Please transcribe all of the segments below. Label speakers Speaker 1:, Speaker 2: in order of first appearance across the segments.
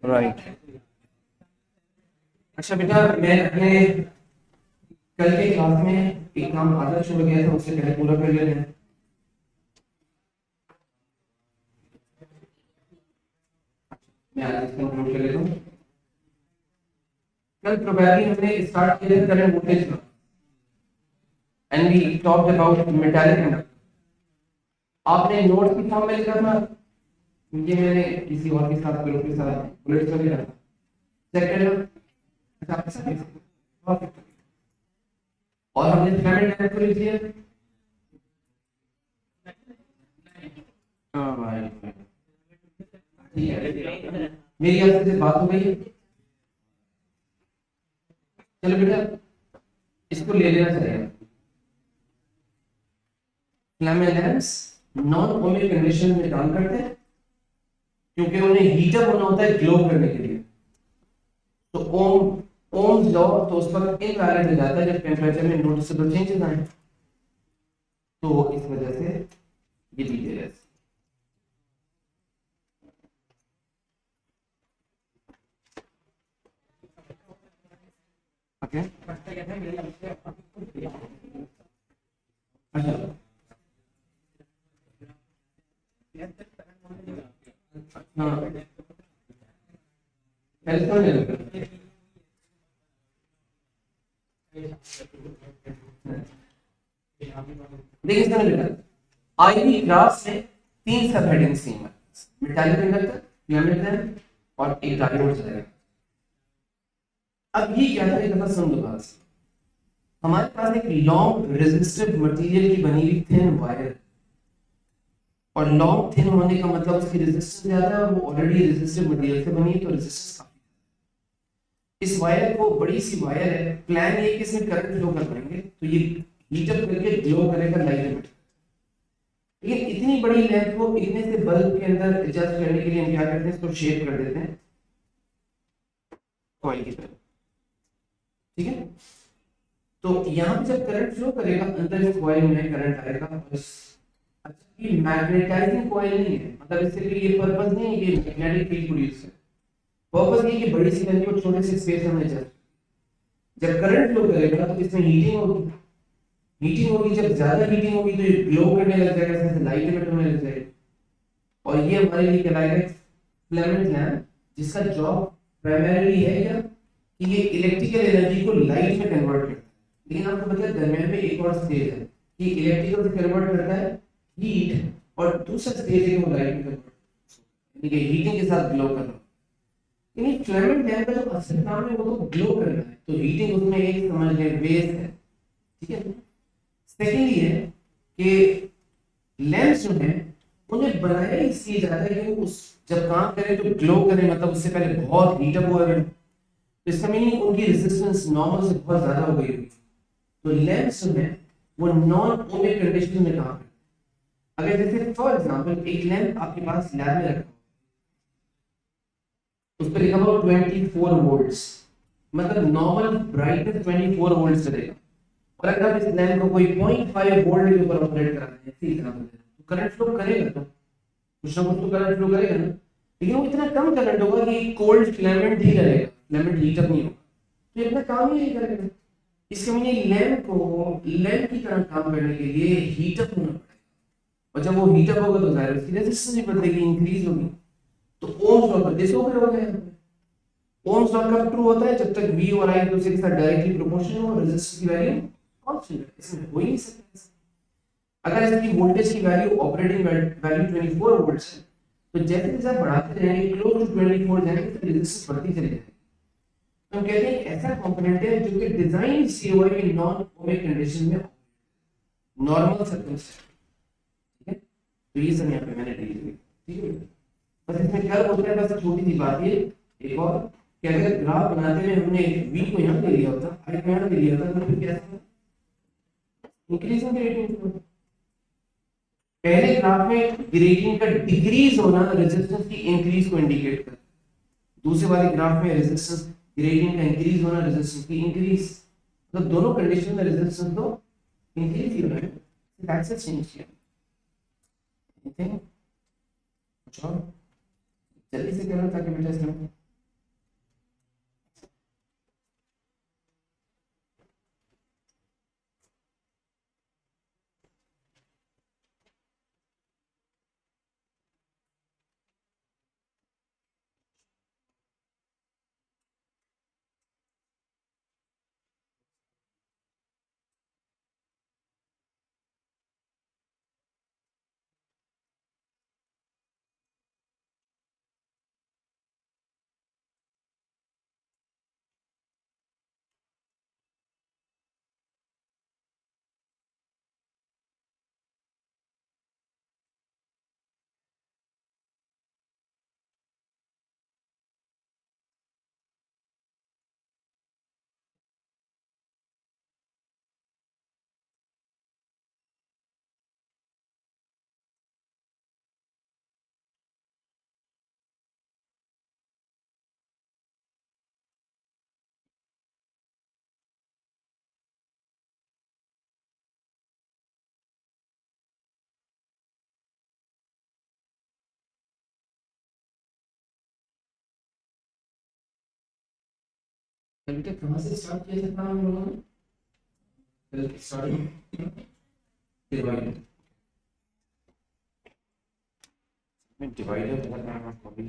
Speaker 1: Right. अच्छा बेटा, मैं अपने कल के क्लास में एक काम आधा छोड़ गया था, उससे पहले पूरा कर लेते हैं। मैं आज इसको नोट कर लेता हूँ। कल प्रोबेबली हमने स्टार्ट किया था करंट वोल्टेज का, and we talked about metallic conductor. आपने नोट की फॉर्म में लिखा था, ये मैंने किसी और के साथ ग्रुप के साथ बुलेट कर लिया था, चेक कर लो। अच्छा आप सब बहुत अच्छा। और हमने फिलामेंट लैंप को लिख दिया। हाँ भाई ठीक है, मेरी आपसे बात हो गई। चलो बेटा इसको ले लेना चाहिए। Filament lamps non ohmic condition में काम करते हैं क्योंकि उन्हें हीटअप होना होता है ग्लो करने के लिए। तो ओम्स लॉ तो उस पर इनवैलिड हो जाता है जब टेंपरेचर में नोटिसेबल चेंजेस आए। तो इस वजह से ये डिटेल है। ओके अच्छा हाँ देखिए इसमें बेटा आईवी ग्राफ में 3 सब हेडिंग्स थी, मेटालिक कंडक्टर, फिलामेंट लैंप और एक डायोड चलेगा। अब ये क्या था, एक दफा सुन लो बात। हमारे पास एक लॉन्ग रेजिस्टिव मटेरियल की बनी हुई थिन वायर, और लॉन्ग थिन होने का मतलब उसकी रेजिस्टेंस ज्यादा है और वो ऑलरेडी रेजिस्टिव मटेरियल से बनी है, तो रेजिस्टेंस काफी। इस वायर को, बड़ी सी वायर है, प्लान ये कि इसमें करंट फ्लो कर पाएंगे तो ये हीट अप करके ग्लो करेगा लाइट में। लेकिन इतनी बड़ी लेंथ को इतने से बल्ब के अंदर एडजस्ट करने के लिए हम क्या करते हैं, इसको शेप कर देते हैं कॉइल की तरह, ठीक है। तो यहाँ पे जब करंट फ्लो करेगा अंदर इस कॉइल में करंट आएगा। बस अच्छा, ये मैग्नेटाइजिंग कॉइल नहीं है, मतलब इसके लिए ये पर्पस नहीं है कि मैग्नेटिक फील्ड प्रोड्यूस है। पर्पस ये कि बड़ी सी लेंथ को छोटे से स्पेस में एडजस्ट। जब करंट फ्लो करेगा तो इसमें हीटिंग होगी, जब ज्यादा हीटिंग होगी तो ये ग्लो करने लग जाएगा, इसमें लाइट इमिट होने लग जाएगी, और ये हमारे लिए कहलाएगा फिलामेंट लैंप, जिसका जॉब प्राइमरीली है क्या कि ये इलेक्ट्रिकल एनर्जी को लाइट में कन्वर्ट करता है। लेकिन आपको पता है दरम्यान में एक और स्टेज है कि इलेक्ट्रिकल से कन्वर्ट करता है हीट, और दूसरा स्टेज है कि वो लाइट में कन्वर्ट, यानी कि हीटिंग के साथ ग्लो करना। यानी फिलामेंट लैंप का जो असल काम है वो तो ग्लो करना है, तो हीटिंग उसमें एक समझ ले बेस है, ठीक है। सेकेंड ये है कि लैंप्स जो है उन्हें बनाया इसलिए जाता है कि उस जब काम करें तो ग्लो करें, मतलब उससे पहले बहुत हीट अप हुआ है, तो इसका मीनिंग उनकी रेजिस्टेंस नॉर्मल से बहुत ज्यादा हो गई होगी। तो लैंप्स जो है वो नॉन ओमिक कंडीशन में काम करते हैं। अगर जैसे फॉर एग्जांपल एक लैंप आपके पास लैब में रखा, उस पर लिखा हुआ 24 वोल्ट्स, मतलब नॉर्मल ब्राइटनेस 24 वोल्ट्स चलेगा, और अगर आप इस लैंप को कोई 0.5 वोल्ट के ऊपर ऑपरेट कराते हैं ठीक है, तो करंट फ्लो करेगा, तो कुछ ना कुछ तो करंट फ्लो करेगा ना। लेकिन वो इतना कम करंट होगा कि कोल्ड फिलामेंट ही रहेगा, फिलामेंट हीट अप नहीं होगा, तो इतना काम ही नहीं करेगा। इसके मीनिंग लैंप को लैंप की तरह काम करने के लिए हीट अप होना पड़ेगा, और जब वो हीट अप होगा तो जाहिर है उसकी रेजिस्टेंस भी बदलेगी, इंक्रीज होगी। तो ओम्स लॉ पर डिसओवर हो गया। ओम्स लॉ कब ट्रू होता है, जब तक V और I एक दूसरे के साथ डायरेक्टली प्रोपोर्शनल हो, रेजिस्टेंस की वैल्यू कांस्टेंट है, इसमें हो ही नहीं सकता। अगर इसकी वोल्टेज की वैल्यू ऑपरेटिंग वैल्यू 24 वोल्ट्स है, तो जैसे जैसे आप बढ़ाते जाएंगे क्लोज टू 24 जाएंगे तो रेजिस्टेंस बढ़ती चली जाएगी। तो हम कहते हैं ऐसा कंपोनेंट है जो कि डिजाइन COI की नॉन ओमिक कंडीशन में, नॉर्मल सर्कमस्टेंस, ठीक है। तो ये सब यहाँ पे मैंने डी लिखी, ठीक है। बस इसमें क्या बोलते हैं, बस छोटी सी बात ये एक और, कि अगर ग्राफ बनाते हुए हमने v को यहाँ ले लिया होता, i को यहाँ ले लिया होता, तो फिर कैसे इंक्रीजिंग ग्रेडियंट। पहले ग्राफ में ग्रेडियंट का डिक्रीज होना रेजिस्टेंस की इंक्रीज को इंडिकेट करता है, दूसरे वाले ग्राफ में रेजिस्टेंस ग्रेडियंट का इंक्रीज होना रेजिस्टेंस की इंक्रीज, मतलब दोनों कंडीशन में रेजिस्टेंस तो इंक्रीज ही हो रहा है। दैट्स अ चेंज किया, ठीक है। कुछ और जल्दी से करना ताकि बेटा इसमें बेटा कहाँ से स्टार्ट किया था हम लोगों ने, स्टार्टिंग डिवाइड में डिवाइडर का नाम आपको भी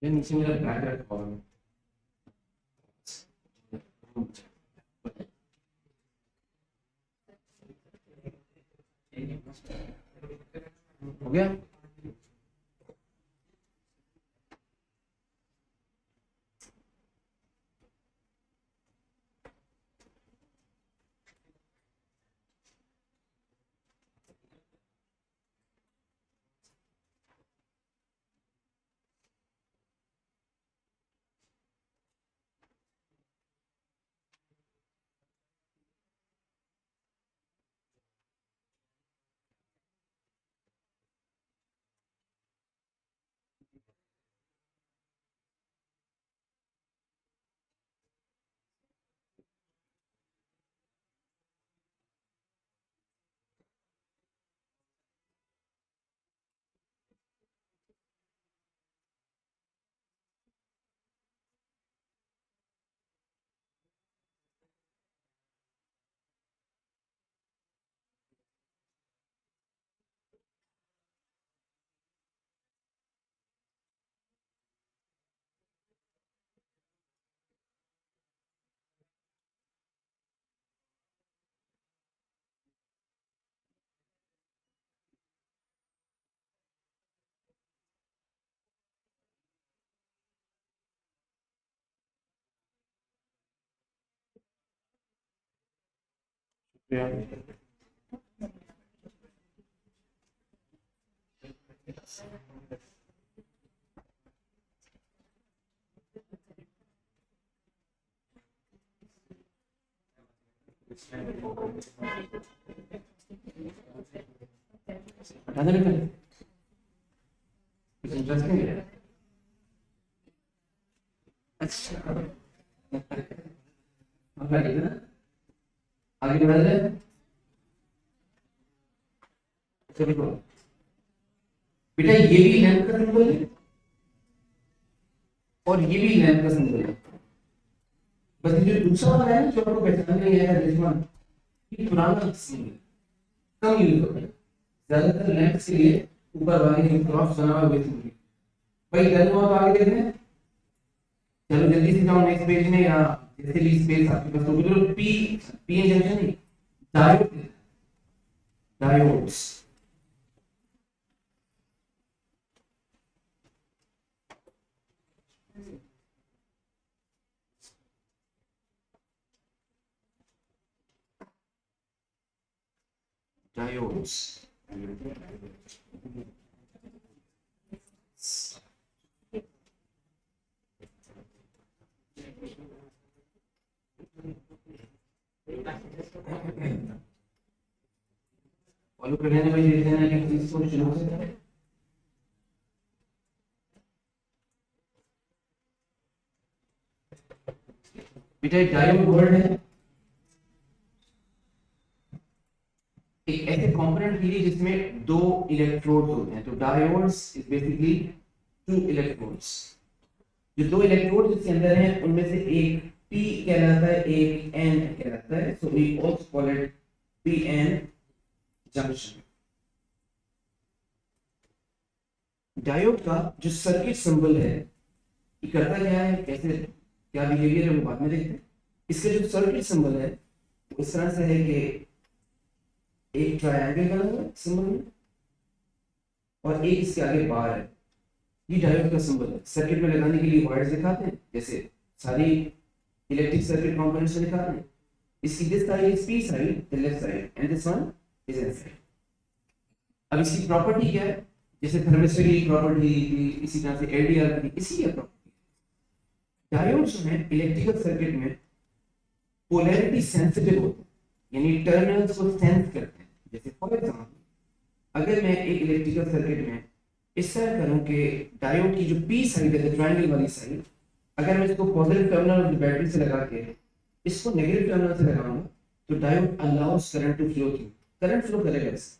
Speaker 1: ये नीचे मेरा ब्लैक रखा हुआ है। हो गया। हटा देना पहले, कुछ इंटरेस्टिंग है। अच्छा आगे बढ़ रहे हैं। चलो बेटा ये भी लैंप का सिंबल है और ये भी लैंप का सिंबल है, बस ये जो दूसरा वाला है ना जो आपको पहचान नहीं आएगा रिजवान, ये पुराना सिंबल कम यूज होता है, ज्यादातर लैंप्स के लिए ऊपर वाले क्रॉस बना हुआ है सिंबल। भाई डन हुआ तो आगे देखते हैं। चलो जल्दी से जाओ नेक्स्ट पेज में, या जैसे भी स्पेस आपके पास होगी तो पी पी जंक्शन नहीं, डायोड, डायोड्स। डायोड्स फॉलो कर लेना भाई, देख लेना कि चीज को शुरू से करें। बेटा डायोड वर्ड है एक ऐसे कंपोनेंट के लिए जिसमें दो इलेक्ट्रोड्स होते हैं, तो diodes is basically two electrodes. जो दो इलेक्ट्रोड जिसके अंदर हैं उनमें से एक P कहलाता है, एक N कहलाता है, so we also call it PN junction. Diode का जो सर्किट सिंबल है ये करता क्या है, कैसे क्या बिहेवियर है वो बाद में देखते हैं। इसका जो सर्किट सिंबल है उस तरह से है कि एक ट्रायंगल बना हुआ है सिंबल में और एक इसके आगे बार है, ये डायोड का सिंबल है। सर्किट में लगाने के लिए वायर्स दिखाते हैं जैसे सारी इलेक्ट्रिक सर्किट कंपोनेंट्स में दिखाते हैं। इसकी this side is P side, the left side, and this one is an side. अब इसकी प्रॉपर्टी क्या है, जैसे थर्मिस्टर की प्रॉपर्टी इसी तरह से एलडीआर की इसी है प्रॉपर्टी। डायोड्स में इलेक्ट्रिकल सर्किट में पोलैरिटी सेंसिटिव होते हैं, यानी टर्मिनल्स को सेंस करते हैं। जैसे फॉर एग्जांपल अगर मैं एक इलेक्ट्रिकल सर्किट में इस तरह करूं कि डायोड की जो पी साइड है ट्रायंगल वाली साइड, अगर मैं इसको positive terminal of the battery से लगा के इसको नेगेटिव टर्मिनल से लगाऊंगा तो diode allows current to flow through, current flow करेगा इससे,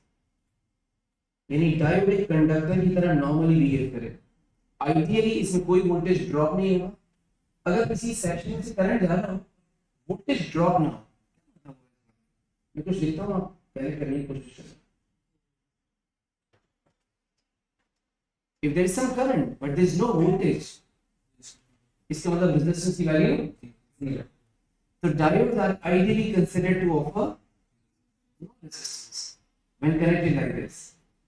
Speaker 1: यानी डायोड एक कंडक्टर की तरह नॉर्मली बिहेव करेगा। आइडियली इसमें कोई वोल्टेज ड्रॉप नहीं होगा। अगर किसी सेक्शन से करंट जा रहा हो वोल्टेज ड्रॉप ना हो, मैं कुछ लिखता हूं आप पहले करने की कोशिश करें। If there is some current but there is no voltage, इसका मतलब रेजिस्टेंस की वैल्यू 0। तो diodes are ideally considered to offer no resistance when connected like this,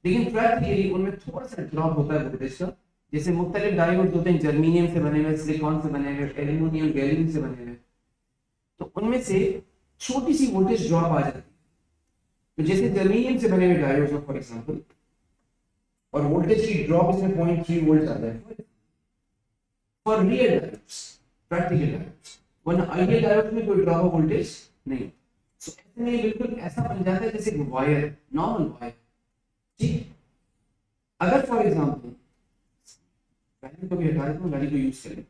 Speaker 1: लेकिन प्रैक्टिकली उनमें थोड़ा सा ड्रॉप होता है वोल्टेज का। जैसे मुख्तलिफ डायोड्स होते हैं, जर्मेनियम से बने हुए, सिलिकॉन से बने हुए, एल्युमिनियम गैलियम से बने हुए, तो उनमें से छोटी सी वोल्टेज ड्रॉप आ जाती है। तो जैसे जर्मेनियम से बने हुए डायोड्स फॉर एग्जांपल, और वोल्टेज की ड्रॉप इसमें 0.3 वोल्ट आता है for real diodes, practical diodes, वरना आइडियल डायोड्स में कोई ड्रॉप ऑफ वोल्टेज नहीं। सो ऐसे में बिल्कुल ऐसा बन जाता है जैसे वायर, नॉर्मल वायर, ठीक। अगर फॉर एग्जांपल पहले तो भी हटा देता हूं, गाड़ी को यूज करें।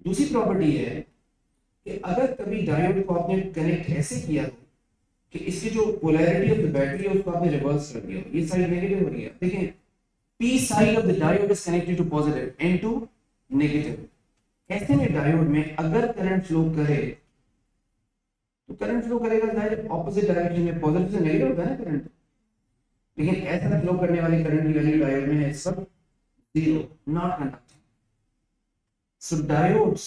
Speaker 1: दूसरी प्रॉपर्टी है कि अगर कभी डायोड को आपने कनेक्ट ऐसे किया हो कि इसकी जो पोलैरिटी ऑफ द बैटरी है उसको आपने रिवर्स कर दिया, ये साइड नेगेटिव हो गया, देखें P side of the diode is connected to positive, N to negative। ऐसे में डायोड में अगर करंट फ्लो करे तो करंट फ्लो करेगा जाहिर ऑपोजिट डायरेक्शन में, पॉजिटिव से नेगेटिव होता है ना करंट, लेकिन ऐसा फ्लो करने वाली करंट की वैल्यू डायोड में है सब 0, not conducting. So diodes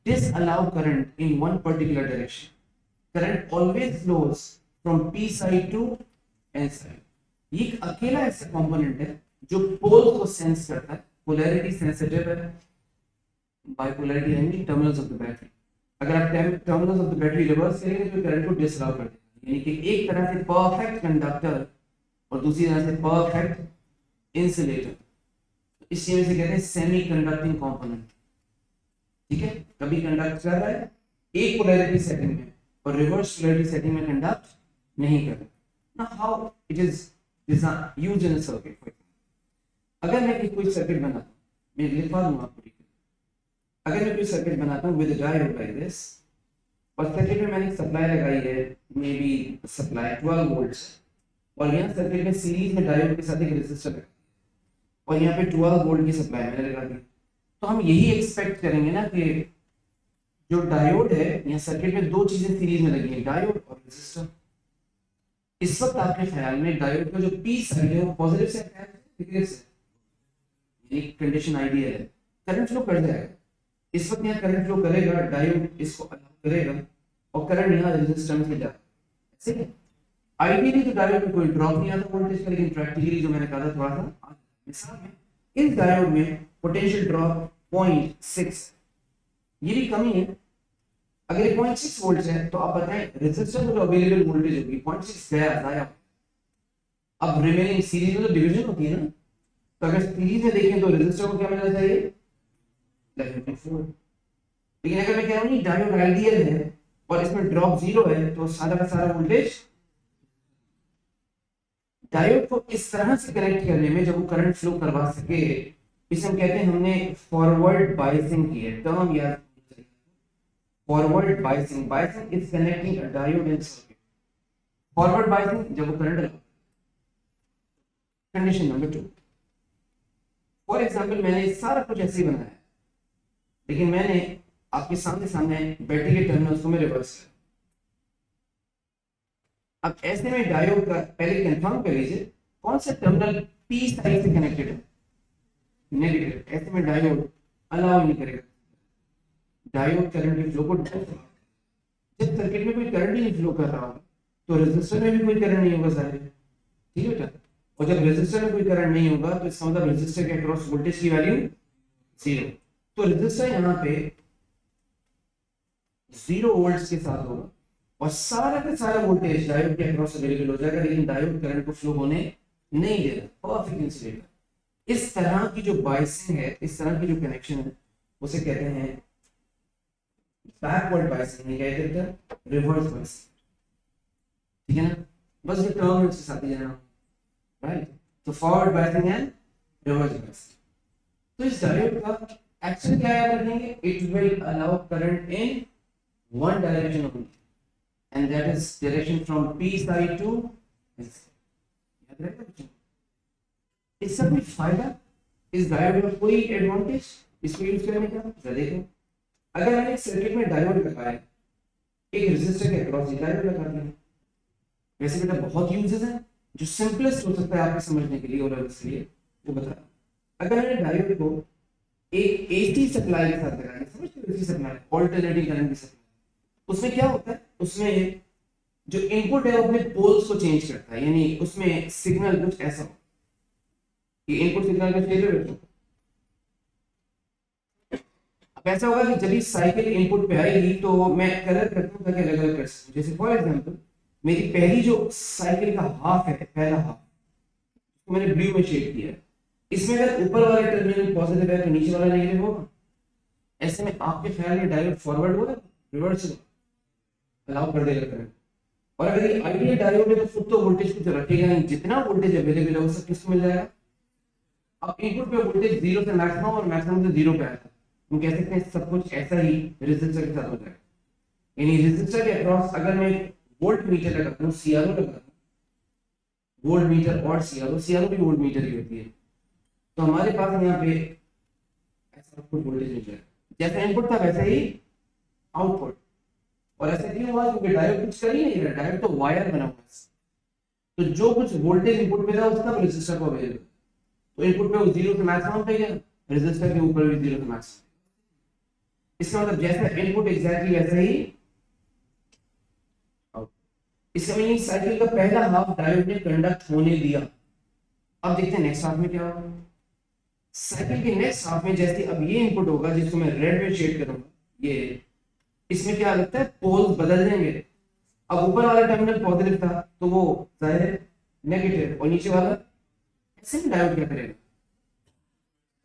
Speaker 1: disallow current in one particular direction. Current always flows from P side to N side। ये एक अकेला ऐसा कंपोनेंट है जो पोल को सेंस करता है, पोलैरिटी सेंसिटिव है, बाइपोलैरिटी यानी टर्मिनल्स ऑफ द बैटरी। अगर आप terminals of the battery reverse करेंगे तो करंट को डिसअलाउ कर देगा, यानी कि एक तरह से परफेक्ट कंडक्टर और दूसरी तरह से परफेक्ट इंसुलेटर। इस चीज से कहते हैं सेमी कंडक्टिंग कंपोनेंट। ठीक है, कभी कंडक्ट कर रहा है एक पोलैरिटी सेटिंग में और रिवर्स पोलैरिटी सेटिंग में कंडक्ट नहीं कर रहा। Now how it is used in a circuit. अगर मैं कोई सर्किट बनाता हूं, मैं लिखवा दूंगा आपको। अगर मैं कोई सर्किट बनाता हूं विद डायोड लाइक दिस और सर्किट में मैंने सप्लाई लगाई है, मे बी सप्लाई 12 वोल्ट्स, और यहाँ सर्किट में सीरीज में डायोड के साथ एक रेजिस्टर है और यहाँ पे 12 वोल्ट की सप्लाई मैंने लगा दी, तो हम यही एक्सपेक्ट करेंगे ना कि जो डायोड है, यहाँ सर्किट में दो चीजें सीरीज में लगी है, डायोड और रेजिस्टर। इस वक्त आपके ख्याल में डायोड का जो पी साइड है वो पॉजिटिव से है नेगेटिव से? ये कंडीशन आइडियल है, करंट फ्लो कर जाएगा। इस वक्त यहाँ करंट फ्लो करेगा, डायोड इसको अलाउ करेगा और करंट यहाँ रेजिस्टर में जाएगा। ठीक है, आइडियली तो डायोड में कोई ड्रॉप नहीं आता वोल्टेज का, लेकिन प्रैक्टिकली जो मैंने कहा था थोड़ा सा मिसाल में इस डायोड में पोटेंशियल ड्रॉप 0.6, ये भी कमी है। अगर ये 0.6 वोल्ट है तो आप बताएं रेजिस्टर में जो अवेलेबल वोल्टेज होगी 0.6 गया जाया, अब रिमेनिंग सीरीज में तो डिवीजन होती है ना, तो अगर सीरीज में देखें तो रेजिस्टर को क्या मिलना चाहिए 11.4। लेकिन अगर मैं कह रहा हूं डायोड आइडियल है और इसमें ड्रॉप 0 है तो सारा का सारा वोल्टेज डायोड को इस तरह से कनेक्ट करने में जब वो करंट फ्लो करवा सके, इसे हम कहते हैं हमने फॉरवर्ड बायसिंग की है। टर्म याद, forward biasing, biasing is connecting a diode in circuit. Forward biasing जब वो current, condition number 2, for example मैंने सारा कुछ ऐसे ही बनाया है, लेकिन मैंने आपके सामने बैटरी के टर्मिनल्स को मैं रिवर्स किया। अब ऐसे में डायोड का पहले कंफर्म कर लीजिए कौन सा टर्मिनल पी साइड से कनेक्टेड है, नेगेटिव। ऐसे में डायोड अलाउ नहीं करेगा, डायोड करंट के फ्लो को, जब सर्किट में कोई करंट ही नहीं फ्लो कर रहा होगा तो रेजिस्टर में भी कोई करंट नहीं होगा सारे। ठीक है बेटा, और जब रेजिस्टर में कोई करंट नहीं होगा तो इसका मतलब रेजिस्टर के अक्रॉस वोल्टेज की वैल्यू 0। तो रेजिस्टर यहाँ पे 0 वोल्ट्स के साथ होगा और सारा का सारा वोल्टेज डायोड के अक्रॉस अवेलेबल हो जाएगा, लेकिन डायोड करंट को फ्लो होने नहीं देगा। Perfect insulator. इस तरह की जो बायसिंग है, इस तरह की जो कनेक्शन है, उसे कहते हैं बैकवर्ड बायसिंग, क्या कहते हैं रिवर्स बायसिंग। ठीक है ना, बस ये टर्म उसके साथ ही जाना, राइट। तो forward biasing and reverse biasing. तो इस डायोड का एक्शन क्या याद रखेंगे, it will allow current in one direction only, and that is direction from P side to S। याद रखना बच्चों, इसका कोई फायदा, इस डायोड का कोई एडवांटेज इसको यूज करने का? जरा देखो, अगर मैंने एक सर्किट में डायोड लगाया, एक रेजिस्टर के अक्रॉस डायोड लगा दिया, वैसे बेटा बहुत यूजेस हैं, जो सिंपलेस्ट हो सकता है आपके समझने के लिए और इसके लिए वो बता रहा हूं। अगर मैंने डायोड को एक एसी सप्लाई के साथ लगाया, समझते हो एसी सप्लाई, ऑल्टरनेटिंग करंट की सप्लाई, उसमें क्या होता है, उसमें जो इनपुट है वो अपने पोल्स को चेंज करता है, यानी उसमें सिग्नल कुछ ऐसा हो कि इनपुट सिग्नल का चेंज हो। अब ऐसा होगा कि जब इस साइकिल इनपुट पे आएगी तो मैं कलर करता हूं ताकि अलग अलग कर सकूं। जैसे फॉर एग्जांपल मेरी पहली जो साइकिल का हाफ है, पहला हाफ, तो मैंने ब्लू में शेड किया है, इसमें अगर ऊपर वाला टर्मिनल पॉजिटिव है तो नीचे वाला नेगेटिव होगा। ऐसे में आपके ख्याल में डायोड फॉरवर्ड होगा, रिवर्स होगा, अलाउ कर देगा करंट। और अगर ये आइडियल डायोड है तो खुद तो वोल्टेज कुछ रखेगा नहीं, जितना वोल्टेज अवेलेबल है वो सब किसको मिल जाएगा। अब इनपुट पे वोल्टेज 0 से मैक्सिमम और मैक्सिमम से 0 पे आया था, हम कह सकते हैं सब कुछ ऐसा ही रेजिस्टर के साथ हो जाएगा। यानी रेजिस्टर के अक्रॉस अगर मैं वोल्ट मीटर लगाता हूं, सीआरओ लगाता हूं, वोल्ट मीटर और सीआरओ भी वोल्ट मीटर ही होती है, तो हमारे पास यहाँ पे ऐसा कुछ वोल्टेज मिल जाएगा, जैसा इनपुट था वैसे ही आउटपुट। और ऐसा क्यों हुआ, क्योंकि डायोड कुछ कर ही नहीं रहा, डायोड तो वायर बना हुआ है, तो जो कुछ वोल्टेज इनपुट पे था उसका रेजिस्टर को अवेलेबल, तो इनपुट पे वो 0 से मैक्सिमम पे गया, रेजिस्टर के ऊपर भी 0 से मैक्सिमम। इसका मतलब जैसा इनपुट एग्जैक्टली वैसा ही आउटपुट। इसका मीनिंग साइकिल का पहला हाफ डायोड ने कंडक्ट होने दिया। अब देखते हैं नेक्स्ट हाफ में क्या होगा। साइकिल के नेक्स्ट हाफ में जैसे अब ये इनपुट होगा जिसको मैं रेड में शेड करूंगा, ये इसमें क्या लगता है पोल्स बदल जाएंगे, अब ऊपर वाला टर्मिनल पॉजिटिव था तो वो जाहिर है नेगेटिव, और नीचे वाला ऐसे में डायोड क्या करेगा,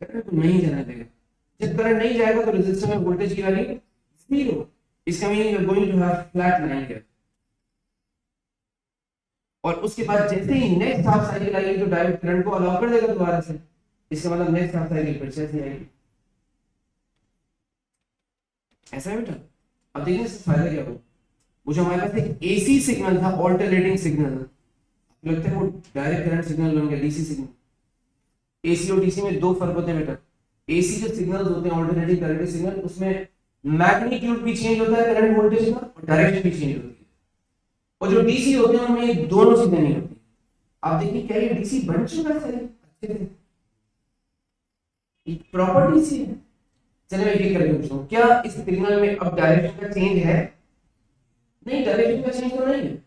Speaker 1: करंट तो नहीं जाने देगा। जब करंट नहीं जाएगा तो रेजिस्टर में वोल्टेज की वैल्यू जीरो, इसका meaning you are going to have flat line here. और उसके बाद जैसे ही नेक्स्ट हाफ साइकिल आएगी तो डायोड करंट को अलाउ कर देगा दोबारा से, इसका मतलब नेक्स्ट हाफ साइकिल फिर से ऐसे आएगी। ऐसा है बेटा। अब देखिए इससे फायदा क्या होगा, वो जो हमारे पास एक एसी सिग्नल था, ऑल्टरनेटिंग सिग्नल, लगता है वो डायरेक्ट करंट सिग्नल बन गया डीसी सिग्नल। एसी और डीसी में दो फर्क होते हैं बेटा। एसी जो सिग्नल्स होते हैं ऑल्टरनेटिंग करंट सिग्नल, उसमें मैग्नीट्यूड भी चेंज होता है करंट वोल्टेज का, और डायरेक्शन भी चेंज होती है। और जो डीसी होते हैं उनमें ये दोनों चीजें नहीं होती। आप देखिए क्या ये डीसी बन चुका है अच्छे से, एक प्रॉपर डीसी है। चलिए मैं ये करके पूछता हूँ, क्या इस सिग्नल में अब डायरेक्शन का चेंज है? नहीं, डायरेक्शन का चेंज तो नहीं है।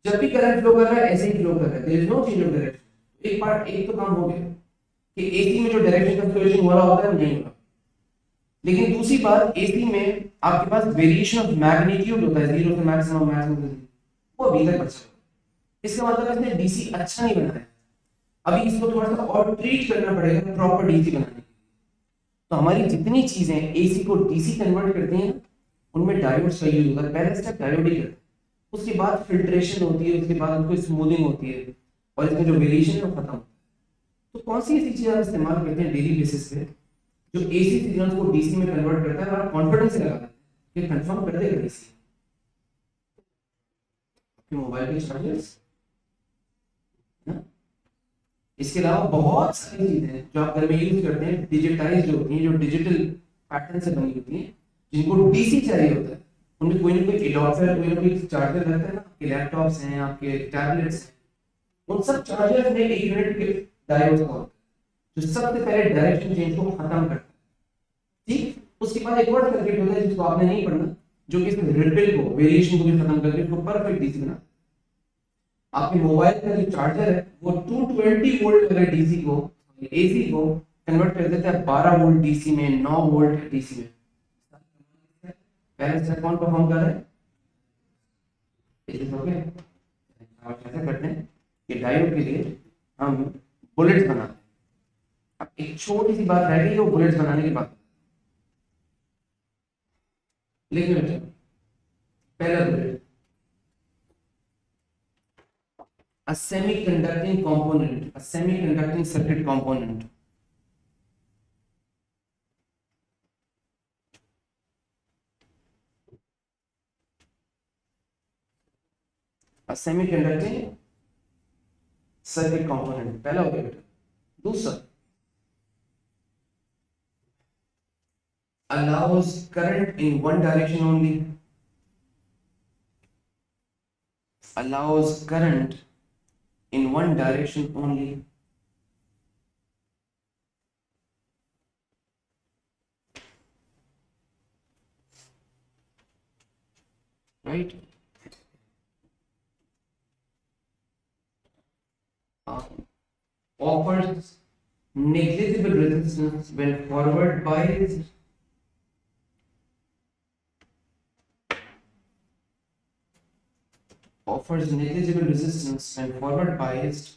Speaker 1: जब भी करंट फ्लो कर रहा है ऐसे ही फ्लो कर रहा है, there is no change of direction. एक पार्ट, एक तो काम हो गया कि एसी में जो डायरेक्शन का फ्लक्चुएशन हो रहा होता है वो नहीं होता। लेकिन दूसरी बात, एसी में आपके पास वेरिएशन ऑफ मैग्नीट्यूड होता है, जीरो से मैक्सिमम, मैक्सिमम से वो अभी तक बचा हुआ है। इसका मतलब इसने डीसी अच्छा नहीं बनाया, अभी इसको थोड़ा सा और ट्रीट करना पड़ेगा प्रॉपर डीसी बनाने के लिए। तो हमारी जितनी चीजें एसी को डीसी कन्वर्ट करती हैं उनमें डायोड्स का यूज होता है। पहले स्टेप डायोड ही करता है, उसके बाद फिल्ट्रेशन होती है, उसके बाद उसको स्मूथिंग होती है, और इसमें जो वेरिएशन है वो खत्म होता है। तो कौन सी ऐसी चीज आप इस्तेमाल करते हैं डेली बेसिस पे जो एसी सिग्नल्स को डीसी में कन्वर्ट करता है और आप कॉन्फिडेंस से लगाते हैं कि कंफर्म कर देगा डीसी? आपके मोबाइल के चार्जर्स ना, इसके अलावा बहुत सारी चीजें जो आप घर में यूज करते हैं डिजिटाइज जो होती हैं, जो डिजिटल पैटर्न से बनी होती हैं, जिनको डीसी चाहिए होता है, उनमें कोई ना कोई एडाप्टर, कोई ना कोई चार्जर रहता है ना। आपके लैपटॉप्स हैं, आपके टैबलेट्स हैं, उन सब चार्जर्स में एक यूनिट के डायोड होता है जो सबसे पहले डायरेक्शन चेंज को खत्म करता है। ठीक, उसके बाद एक और सर्किट होता है जिसको आपने नहीं पढ़ना, जो कि इस रिपल को, वेरिएशन को भी खत्म करके उसको परफेक्ट डीसी बना। आपके मोबाइल का जो चार्जर है वो 220 वोल्ट वाले डीसी को, एसी को कन्वर्ट कर देता है 12 वोल्ट डीसी में, 9 वोल्ट डीसी में। पहले स्टेप कौन परफॉर्म कर रहा है? ओके, आप कैसे करते हैं कि डायोड के लिए हम बुलेट्स बनाते हैं। अब एक छोटी सी बात रह गई वो बुलेट्स बनाने की बात। लिखने बेटा, पहला bullet, a semiconducting component, a semiconducting circuit component. A semiconducting circuit component, पहला हो गया बेटा। दूसरा, allows current in one direction only, allows current in one direction only. Right? Offers negligible resistance when forward biased, offers negligible resistance when forward biased,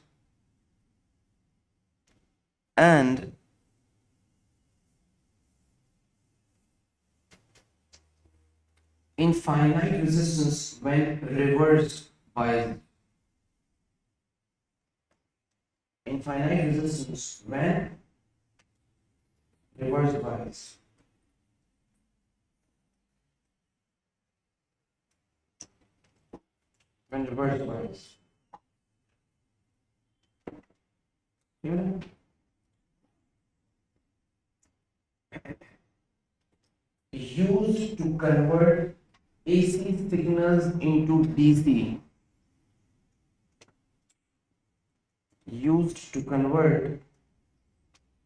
Speaker 1: and infinite resistance when reversed biased. Infinite resistance when reversed biased. When reversed biased. Used to convert AC signals into DC. Used to convert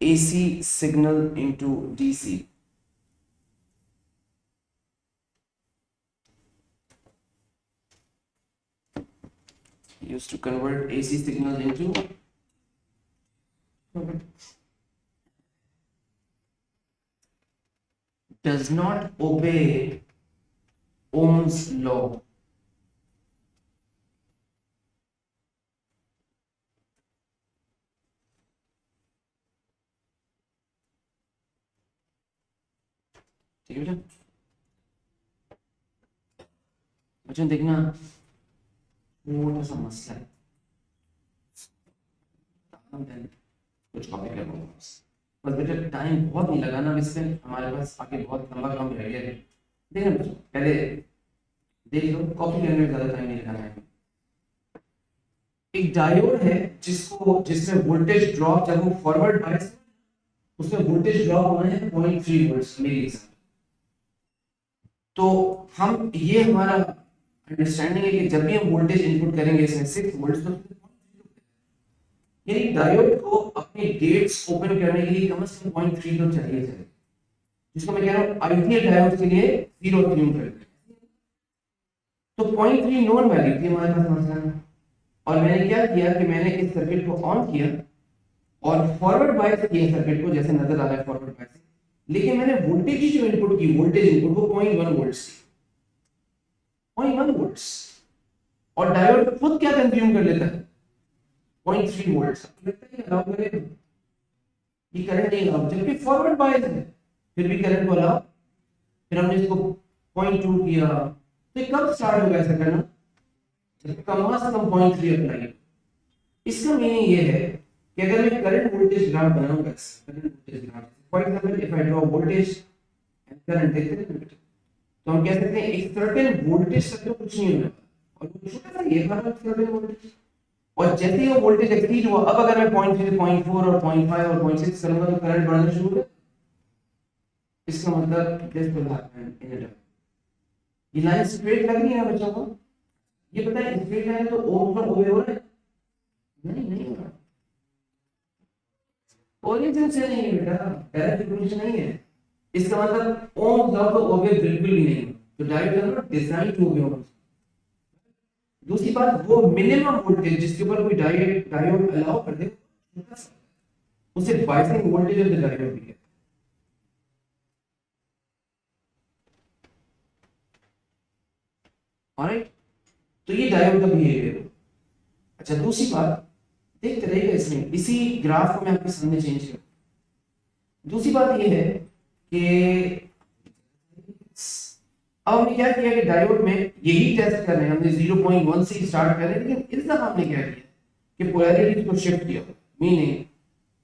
Speaker 1: AC signal into DC. Used to convert AC signals into does not obey Ohm's law. ठीक है बेटा। बच्चों देखना छोटा सा मसला है, कुछ कॉपी कर लूंगा बस बेटा, टाइम बहुत नहीं लगाना इस पे, हमारे पास आगे बहुत लंबा काम रह गया है। देखना बच्चों, पहले देख लो, कॉपी करने में ज्यादा टाइम नहीं लगाना है। एक डायोड है जिसमें वोल्टेज ड्रॉप, जब वो फॉरवर्ड बायस, उसमें वोल्टेज ड्रॉप होना है 0.3 वोल्ट्स मेरे हिसाब। तो हम ये हमारा अंडरस्टैंडिंग है कि जब भी हम वोल्टेज इनपुट करेंगे इसमें 6 वोल्ट्स, तो यानी डायोड को अपनी गेट्स ओपन करने के लिए कम से कम 0.3 तो चाहिए, जिसको मैं कह रहा हूं आइडियल डायोड के लिए 0 ट्यून करते हैं। तो 0.3 नॉन वैल्यू थी हमारे पास मसला, और मैंने क्या किया कि मैंने इस सर्किट को ऑन किया और फॉरवर्ड बायस किया सर्किट को, जैसे नजर आ रहा है फॉरवर्ड बायस, लेकिन मैंने वोल्टेज की जो इनपुट की, वोल्टेज इनपुट वो 0.1 वोल्ट्स थी, 0.1 वोल्ट्स, और डायोड खुद क्या कंज्यूम कर लेता है 0.3 वोल्ट्स। लगता है अलाउ करेगा ये करंट नहीं अलाउ, जबकि फॉरवर्ड बायस है फिर भी करंट को अलाउ। फिर हमने इसको 0.2 किया, तो ये कब स्टार्ट होगा ऐसा करना, जब कम से कम 0.3 अप्लाई। इसका मीनिंग ये है कि अगर मैं करंट वोल्टेज ग्राफ बनाऊंगा, current voltage graph, for example if I draw voltage and current, देखते हैं तो हम कह सकते हैं एक सर्टेन वोल्टेज तक तो कुछ नहीं होगा, और वो छोटा सा ये वाला सर्टेन वोल्टेज, और जैसे ही वो वोल्टेज एक्सीड हुआ, अब अगर मैं 0.3 0.4 और 0.5 और 0.6 करूंगा तो करंट बढ़ना शुरू हो जाएगा। इसका मतलब दिस विल हैपन इन अ, ये लाइन स्ट्रेट लग रही है ना बच्चों को, ये पता है स्ट्रेट लाइन तो ओम पर ओवे हो रहा है, नहीं हो रहा, ओरिजिन से नहीं है बेटा, डायरेक्ट इक्वेशन नहीं है। इसका मतलब ओम लॉ तो ओवे बिल्कुल भी नहीं है, तो डायोड का ना डिजाइन टू ओवे होगा। दूसरी बात, वो मिनिमम वोल्टेज जिसके ऊपर कोई डायोड अलाउ कर दे, उसे biasing voltage of the diode भी कहते हैं। ऑलराइट, तो ये डायोड का बिहेवियर। अच्छा, दूसरी बात देखते रहिएगा, इसमें इसी ग्राफ को मैं आपके सामने चेंज कर, दूसरी बात ये है कि अब हमने क्या किया कि डायोड में यही टेस्ट कर रहे हैं, हमने 0.1 से स्टार्ट कर रहे हैं, लेकिन इस दफा हमने क्या किया कि पोलैरिटी को शिफ्ट किया, मीनिंग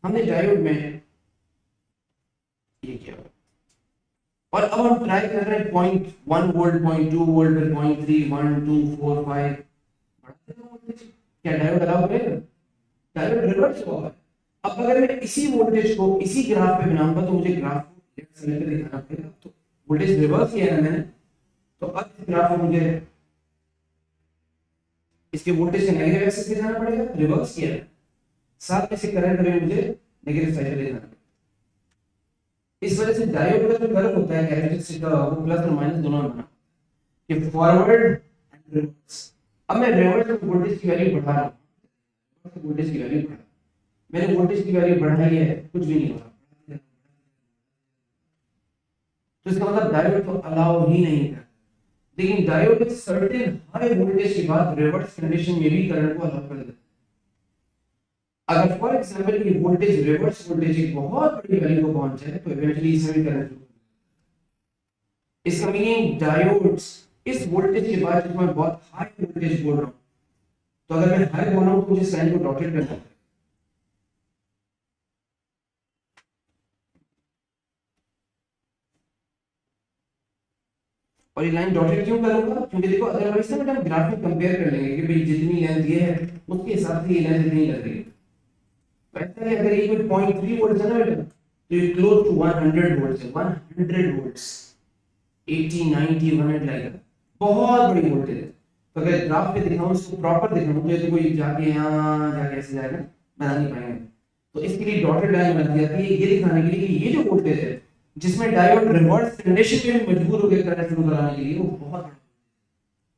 Speaker 1: हमने डायोड में ये किया, और अब हम ट्राई कर रहे हैं 0.1 वोल्ट, 0.2 वोल्ट, फिर 0.3, 1 2 4 5, क्या डायोड अलाउ करेगा, डायोड रिवर्स होगा। अब अगर मैं इसी वोल्टेज को इसी ग्राफ पे बनाऊंगा तो मुझे ग्राफ को लेफ्ट साइड पे दिखाना पड़ेगा, तो वोल्टेज रिवर्स किया है मैंने, तो अब इस ग्राफ में मुझे इसके वोल्टेज के नेगेटिव एक्सिस पे जाना पड़ेगा, रिवर्स किया है, साथ में से करंट में मुझे नेगेटिव साइड पे जाना पड़ेगा। इस वजह से डायोड का जो कर्व होता है कैरेक्टरिस्टिक का, वो प्लस और माइनस दोनों में बना कि फॉरवर्ड एंड रिवर्स। अब मैं रिवर्स में वोल्टेज की वैल्यू बढ़ा रहा हूं, वोल्टेज की वैल्यू बढ़ा, मैंने वोल्टेज की वैल्यू बढ़ाई है, कुछ भी नहीं हो रहा, तो इसका मतलब डायोड तो अलाउ ही नहीं कर, लेकिन डायोड एक सर्टेन हाई वोल्टेज के बाद रिवर्स कंडीशन में भी करंट को अलाउ कर देता है। अगर फॉर एग्जांपल ये वोल्टेज, रिवर्स वोल्टेज एक बहुत बड़ी वैल्यू को पहुंच जाए तो इवेंचुअली इसमें भी करंट, इसका मीनिंग डायोड्स इस वोल्टेज के बाद जब मैं बहुत हाई वोल्टेज बोल रहा हूं, तो अगर मैं हाई बोल रहा हूं तो मुझे साइन को डॉटेड करना है, और ये लाइन डॉटेड क्यों करूंगा, क्योंकि देखो अदरवाइज ना हम ग्राफ में कंपेयर कर लेंगे कि भाई जितनी लेंथ ये है उसके हिसाब से ये लेंथ इतनी लग रही है। तो ऐसा है, अगर ये कोई 0.3 वोल्ट है ना बेटा, तो ये क्लोज टू 100 वोल्ट है, 100 वोल्ट्स, 80 90 100 लाइक बहुत बड़ी वोल्टेज है। तो अगर ग्राफ पे दिखाऊं, इसको प्रॉपर दिखाऊं, तो ये तो कोई जाके यहाँ जाके ऐसे जाएगा, बना नहीं पाएंगे। तो इसके लिए डॉटेड लाइन बना जाती है, ये दिखाने के लिए कि ये जो वोल्टेज है जिसमें डायोड रिवर्स कंडीशन में भी मजबूर हो गया करंट फ्लो कराने के लिए, वो बहुत बड़ा,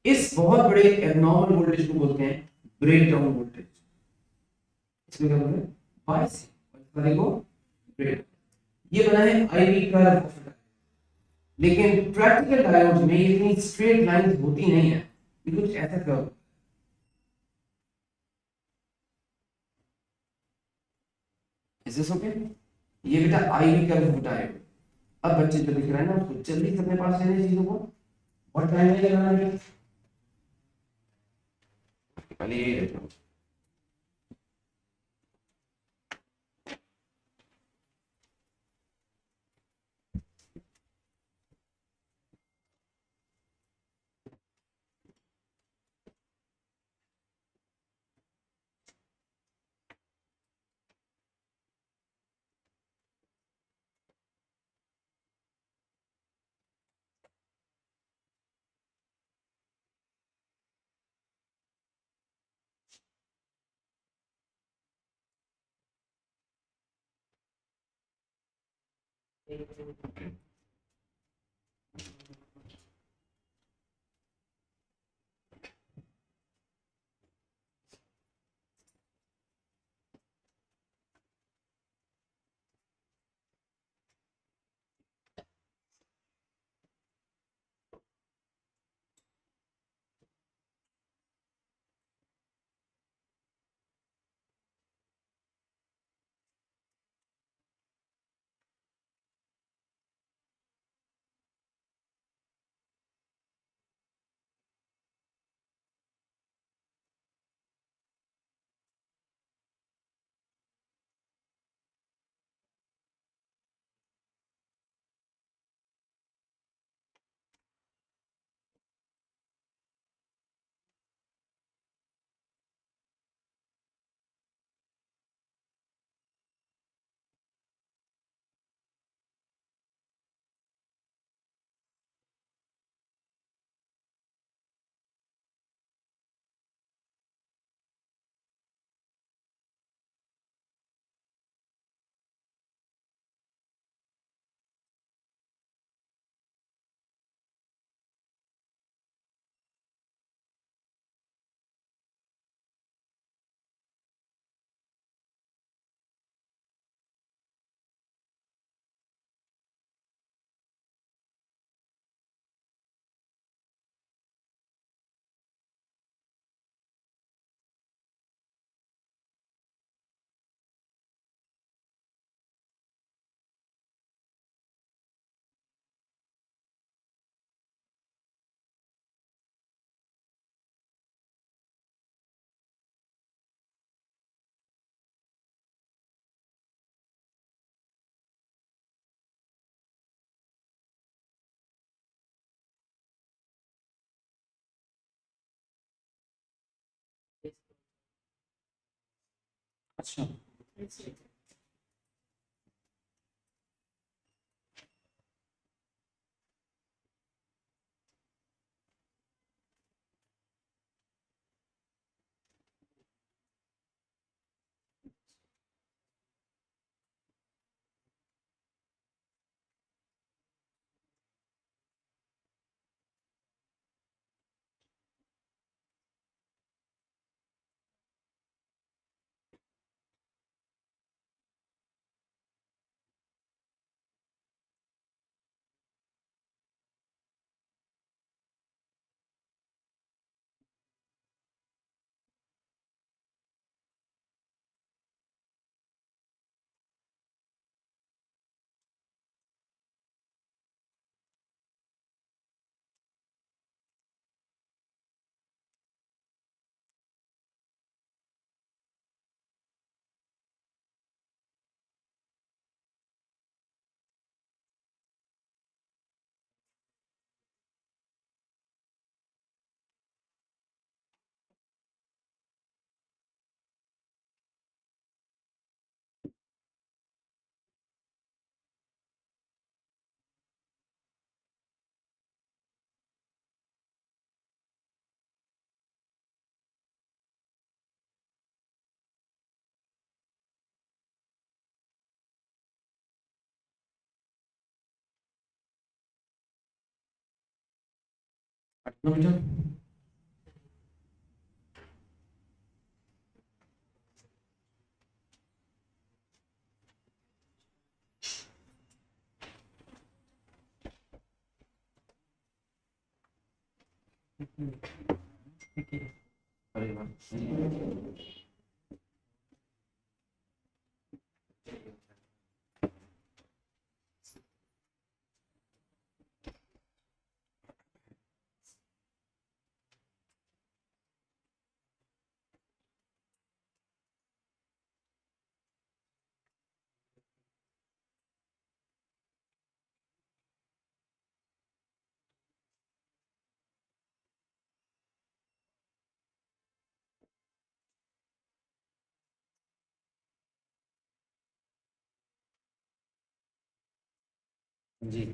Speaker 1: इस बहुत बड़े एबनॉर्मल वोल्टेज को बोलते हैं ब्रेक डाउन वोल्टेज। इसमें क्या बोलते हैं, बायस को ब्रेक। ये बना है आईवी कर्व, लेकिन प्रैक्टिकल डायोड्स में इतनी स्ट्रेट लाइंस होती नहीं है, ये कुछ ऐसा कर्व। Is this okay? ये बेटा आईवी कर्व डायोड, अब बच्चे जो लिख रहे हैं ना उसको जल्दी से अपने पास लेने चीजों को और टाइम नहीं लगाना है। पहले यही देखो। अच्छा बेटा अरे वाह जी।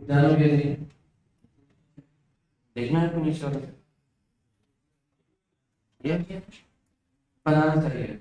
Speaker 1: जानोगे जी, देखना है फिनिश वाला ये बनाना चाहिए।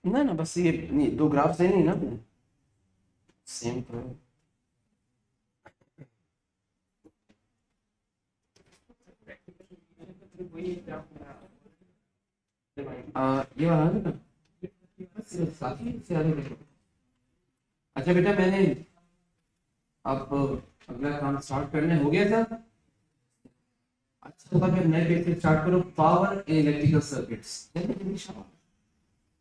Speaker 1: ना ना बस ये नहीं, दो ग्राफ से नहीं ना सेम तो है। ये वाला है ना, बस काफी से आगे देखो। अच्छा बेटा मैंने अब अगला काम स्टार्ट करने हो गया था। अच्छा तो मैं नए पेज से स्टार्ट करो, power in electrical circuits.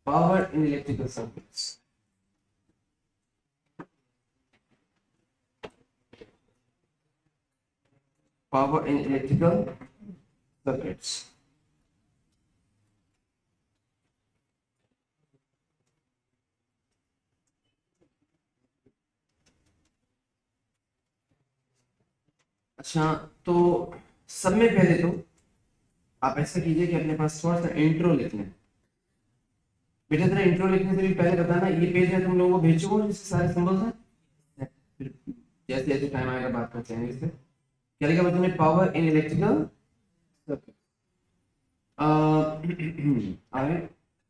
Speaker 1: Power in electrical circuits. Power in electrical circuits. अच्छा तो सब में पहले तो आप ऐसा कीजिए कि अपने पास थोड़ा सा इंट्रो लिख लें। बेटा तेरा इंट्रो लिखने से भी पहले बताना, ये पेज है तुम लोगों को भेज चुका हूं जिससे सारे सिंबल्स हैं। फिर जैसे जैसे टाइम आएगा बात करते हैं इससे। क्या लिखा बच्चों ने, पावर इन इलेक्ट्रिकल सर्किट। आगे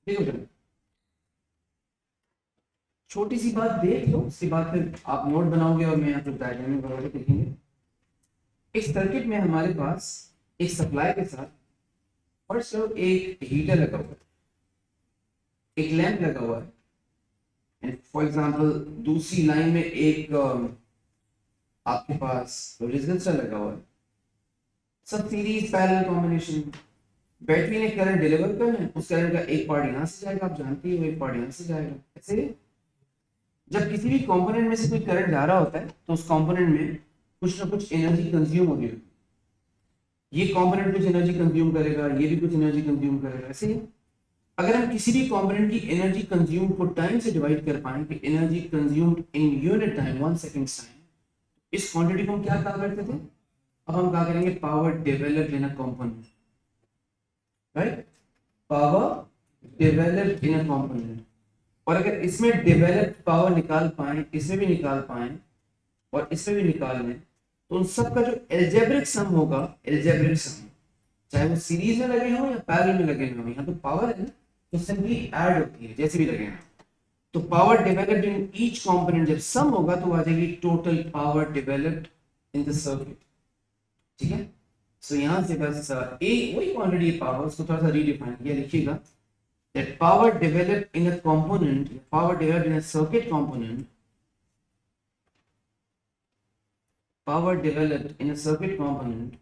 Speaker 1: देखो बेटा, छोटी सी बात देख लो, उसके बाद फिर आप नोट बनाओगे और मैं यहाँ पर डायग्राम वगैरह लिखेंगे। इस सर्किट में हमारे पास एक सप्लाई के साथ फर्स्ट एक हीटर लगा हुआ है, एक लैंप लगा हुआ है, एंड फॉर एग्जांपल दूसरी लाइन में एक आपके पास रेजिस्टर लगा हुआ है। सब सीरीज पैरेलल कॉम्बिनेशन। बैटरी ने करंट डिलीवर करना है, उस करंट का एक पार्ट यहाँ से जाएगा, आप जानते ही हो, एक पार्ट यहाँ से जाएगा। ऐसे जब किसी भी कंपोनेंट में से कोई करंट जा रहा होता है तो उस कंपोनेंट में कुछ ना कुछ एनर्जी कंज्यूम हो रही है। ये कंपोनेंट कुछ एनर्जी कंज्यूम करेगा, ये भी कुछ एनर्जी कंज्यूम करेगा। ऐसे ही अगर हम किसी भी कंपोनेंट की एनर्जी कंज्यूम को टाइम से डिवाइड कर पाए कि energy consumed in unit time 1 second time, इस क्वांटिटी को हम क्या कहा करते थे? अब हम कहा करेंगे power developed in a component, right? Power developed in a component. और अगर इसमें डेवलप्ड पावर निकाल पाए, इसमें भी निकाल पाए और इसमें भी निकाल लें, तो उन सब का जो एल्जेब्रिक सम होगा, एल्जेब्रिक सम, चाहे वो सीरीज में लगे हों या पैरेलल में लगे हों, यहाँ तो पावर है ना, तो सिंपली ऐड होती है जैसे भी लगे हैं। तो power developed in each component जब सम होगा तो आ जाएगी total power developed in the circuit. ठीक है, सो यहां से बस ए वही क्वांटिटी पावर, उसको थोड़ा सा रीडिफाइन किया, लिखिएगा that power developed in a component, power developed in a circuit component, power developed in a circuit component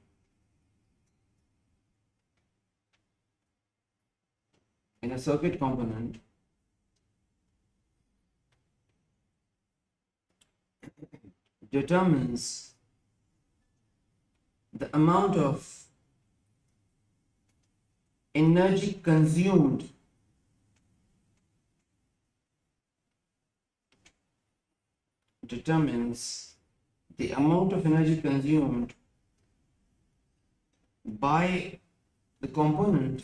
Speaker 1: in a circuit component determines the amount of energy consumed determines the amount of energy consumed by the component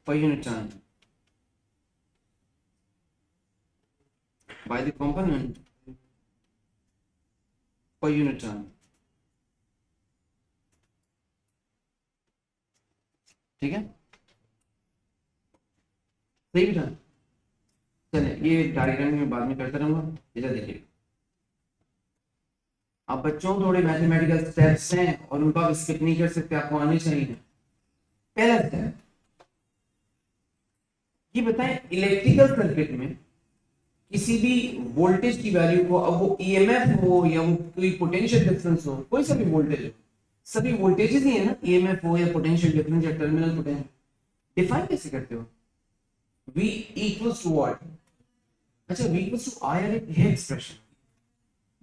Speaker 1: per unit time, by the component per unit time. ठीक है, सही बेटा। चले ये diagram में बाद में करता रहूंगा, इधर देखिए। अब बच्चों थोड़े मैथमेटिकल स्टेप्स हैं और उनको आप स्किप नहीं कर सकते, आपको आने चाहिए। पहला स्टेप ये बताएं, इलेक्ट्रिकल सर्किट में किसी भी वोल्टेज की वैल्यू को, अब वो ईएमएफ हो या वो कोई पोटेंशियल डिफरेंस हो, कोई सा भी वोल्टेज हो, सभी वोल्टेजेस ही है ना, ईएमएफ हो या पोटेंशियल डिफरेंस या टर्मिनल पोटेंशियल, डिफाइन कैसे करते हो? V equals to what? अच्छा, V इक्वल्स टू I है एक्सप्रेशन,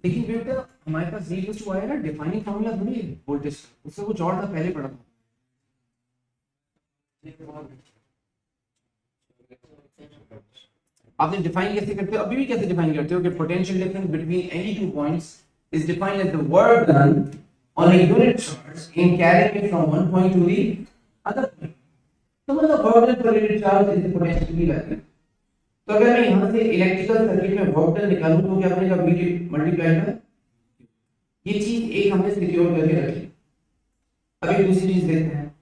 Speaker 1: लेकिन बेटा हमारे पास V इक्वल्स टू I है ना, डिफाइनिंग फार्मूला थोड़ी है वोल्टेज का, उससे कुछ और था, पहले पढ़ा था। आपने डिफाइन कैसे करते हो, अभी भी कैसे डिफाइन करते हो कि potential difference between any two points is defined as the work done on a unit charge in carrying it from one point to the other point. तो मतलब work done per unit charge is the potential की value. तो अगर मैं यहां से electrical circuit में work done निकालूं तो क्या बनेगा? V मल्टीप्लाई बाय, ये चीज एक हमने सिक्योर करके रखी। अब एक दूसरी चीज देखते हैं,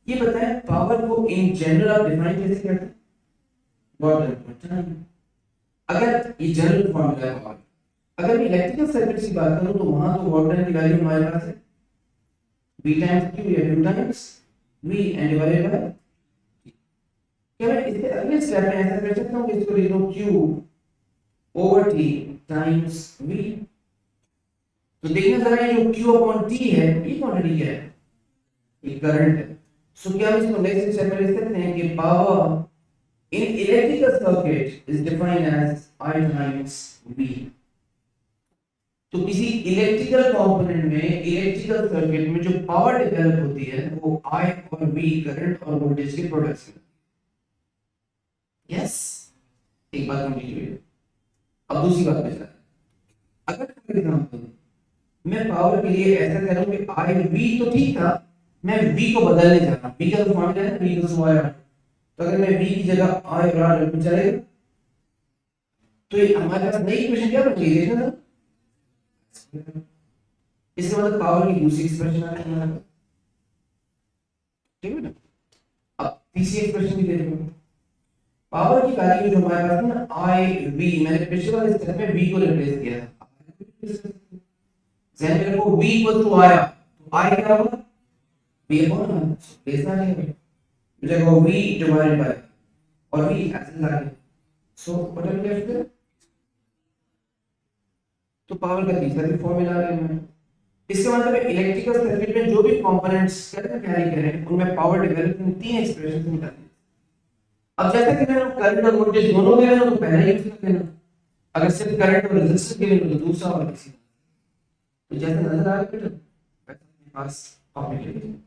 Speaker 1: ये बताएं पावर को इन जनरल आप डिफाइन कैसे करते हैं? Work done. अगर ये जनरल फॉर्मूला है पावर, अगर मैं इलेक्ट्रिकल सर्किट की बात करूं तो वहां तो वर्क डन की वैल्यू हमारे पास है V टाइम्स Q या Q times V and divided by, क्या मैं इससे अगले स्टेप में ऐसा कर सकता हूं कि इसको लिख दो Q over T times V। तो देखना जरा, ये जो Q अपॉन T है ये क्वांटिटी क्या है? ये करंट है। सो क्या हम इसको नेक्स्ट स्टेप में लिख सकते हैं कि power in electrical circuit is defined as I times V। तो किसी इलेक्ट्रिकल कंपोनेंट में, इलेक्ट्रिकल सर्किट में जो पावर डेवलप होती है वो I और V, करंट और वोल्टेज के प्रोडक्ट से। यस, एक बात कंप्लीट हुई। अब दूसरी बात पे चलते हैं। अगर फॉर एग्जांपल मैं पावर के लिए ऐसा करूं कि I V तो ठीक था, मैं V को बदलने जा रहा हूं, V का तो फॉर्मूला है V equals to I R। तो अगर मैं V की जगह I और R रखूं चलेगा? तो ये हमारे पास नई इक्वेशन क्या बन गई देखना था, इसका मतलब पावर की दूसरी एक्सप्रेशन आ रही है, ठीक है ना। अब तीसरी एक्सप्रेशन भी देखो, पावर की वैल्यू जो हमारे पास है ना I V, मैंने पिछले वाले स्टेप में V को रिप्लेस किया है, ध्यान में रखो V इक्वल टू I, तो I क्या होगा? V अपॉन R, ऐसा नहीं है, देखो V डिवाइडेड बाय, और V ऐसे आ गया। So what are we left? तो पावर का तीसरा भी फॉर्मूला आ गया। इसका मतलब इलेक्ट्रिकल सर्किट में जो भी कंपोनेंट्स कैरी करें उनमें पावर डेवलपमेंट तीन एक्सप्रेशन निकालनी। अब जैसे कि मैंने करंट और वोल्टेज दोनों में तो पहले यूज कर लेना, अगर सिर्फ करंट और रेजिस्टेंस के लिए तो दूसरा और किसी, तो जैसे नजर आ रहा है बेटा वैसे पास कॉम्प्लीकेटेड।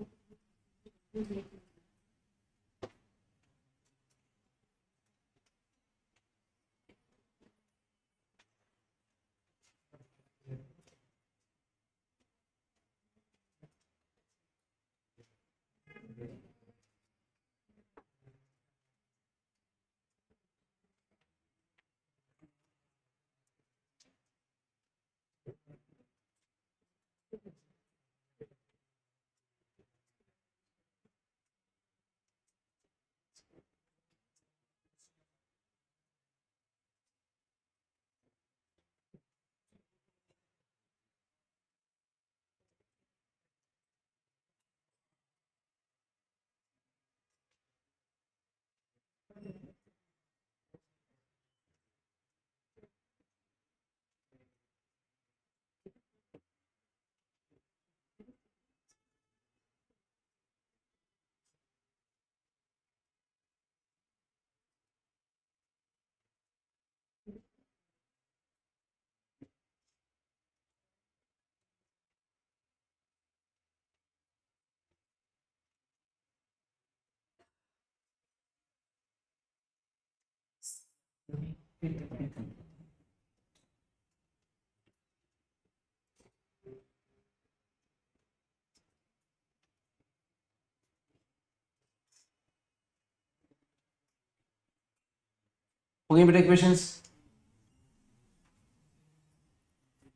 Speaker 1: हो गई बेटा क्वेश्चंस?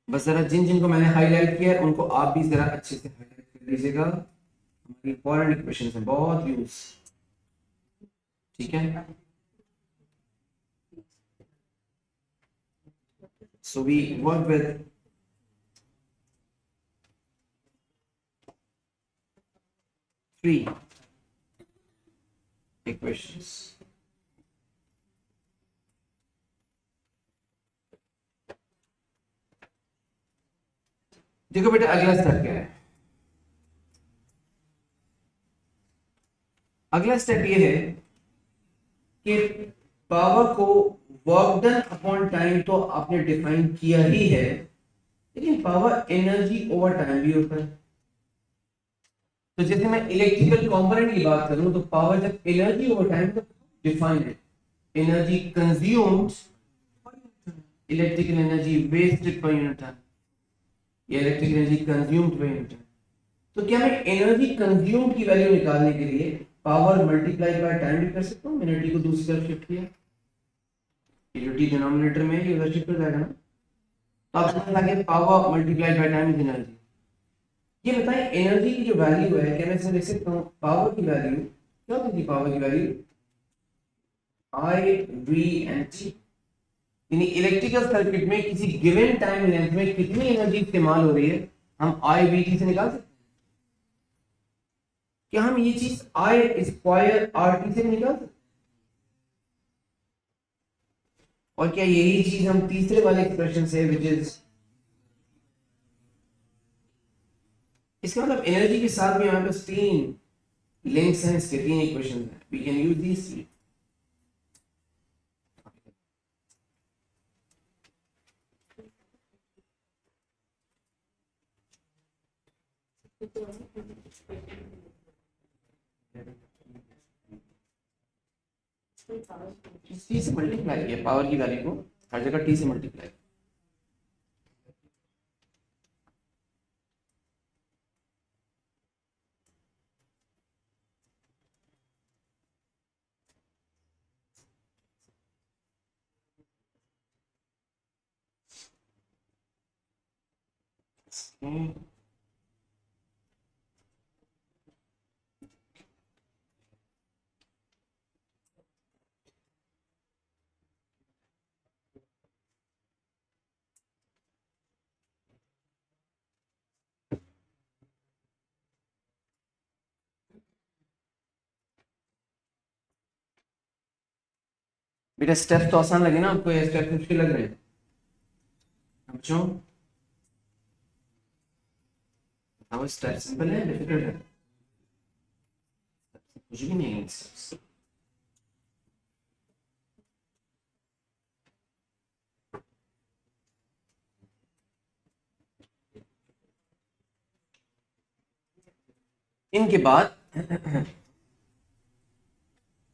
Speaker 1: बस जरा जिन जिनको मैंने हाईलाइट किया है उनको आप भी जरा अच्छे से हाईलाइट कर लीजिएगा, हमारी इंपॉर्टेंट क्वेश्चंस हैं, बहुत यूज, ठीक है? So we work with three equations. देखो बेटा अगला स्टेप क्या है? अगला स्टेप ये है कि पावर को वर्क डन अपॉन टाइम तो आपने डिफाइन किया ही है, लेकिन पावर एनर्जी ओवर टाइम भी होता है। तो जैसे मैं इलेक्ट्रिकल कंपोनेंट की बात करूं तो पावर जब एनर्जी ओवर टाइम तो डिफाइन है, energy consumed, electrical energy wasted per unit time, या electrical energy consumed per unit time. तो क्या मैं एनर्जी कंज्यूम्ड की वैल्यू निकालने के लिए पावर मल्टीप्लाई बाय टाइम भी कर सकता हूं? मैंने टी को दूसरी तरफ शिफ्ट किया, ये जो टी डिनोमिनेटर में है ये उधर शिफ्ट हो जाएगा ना, तो आप समझ लगे power multiply by time is energy. ये बताएं एनर्जी की जो वैल्यू है, क्या मैं इसमें लिख सकता हूं पावर की वैल्यू क्या होती थी? पावर की value I V and T, यानी इलेक्ट्रिकल सर्किट में किसी गिवन टाइम लेंथ में कितनी एनर्जी इस्तेमाल हो रही है हम आई वी टी से निकाल सकते हैं। क्या हम ये चीज आई स्क्वायर आर टी से निकाल सकते हैं? और क्या यही चीज हम तीसरे वाले एक्सप्रेशन से, विच इज, इसका मतलब एनर्जी के साथ भी हमारे पास तीन लिंक्स हैं, इसके तीन इक्वेशन हैं, we can use this. T से मल्टीप्लाई किया पावर की वैल्यू को, हर जगह टी से मल्टीप्लाई। बेटा स्टेप तो आसान लगे ना आपको या स्टेप मुश्किल लग रहे हैं बच्चों? अब स्टेप सिंपल है डिफिकल्ट है? कुछ भी नहीं है स्टेप्स। इनके बाद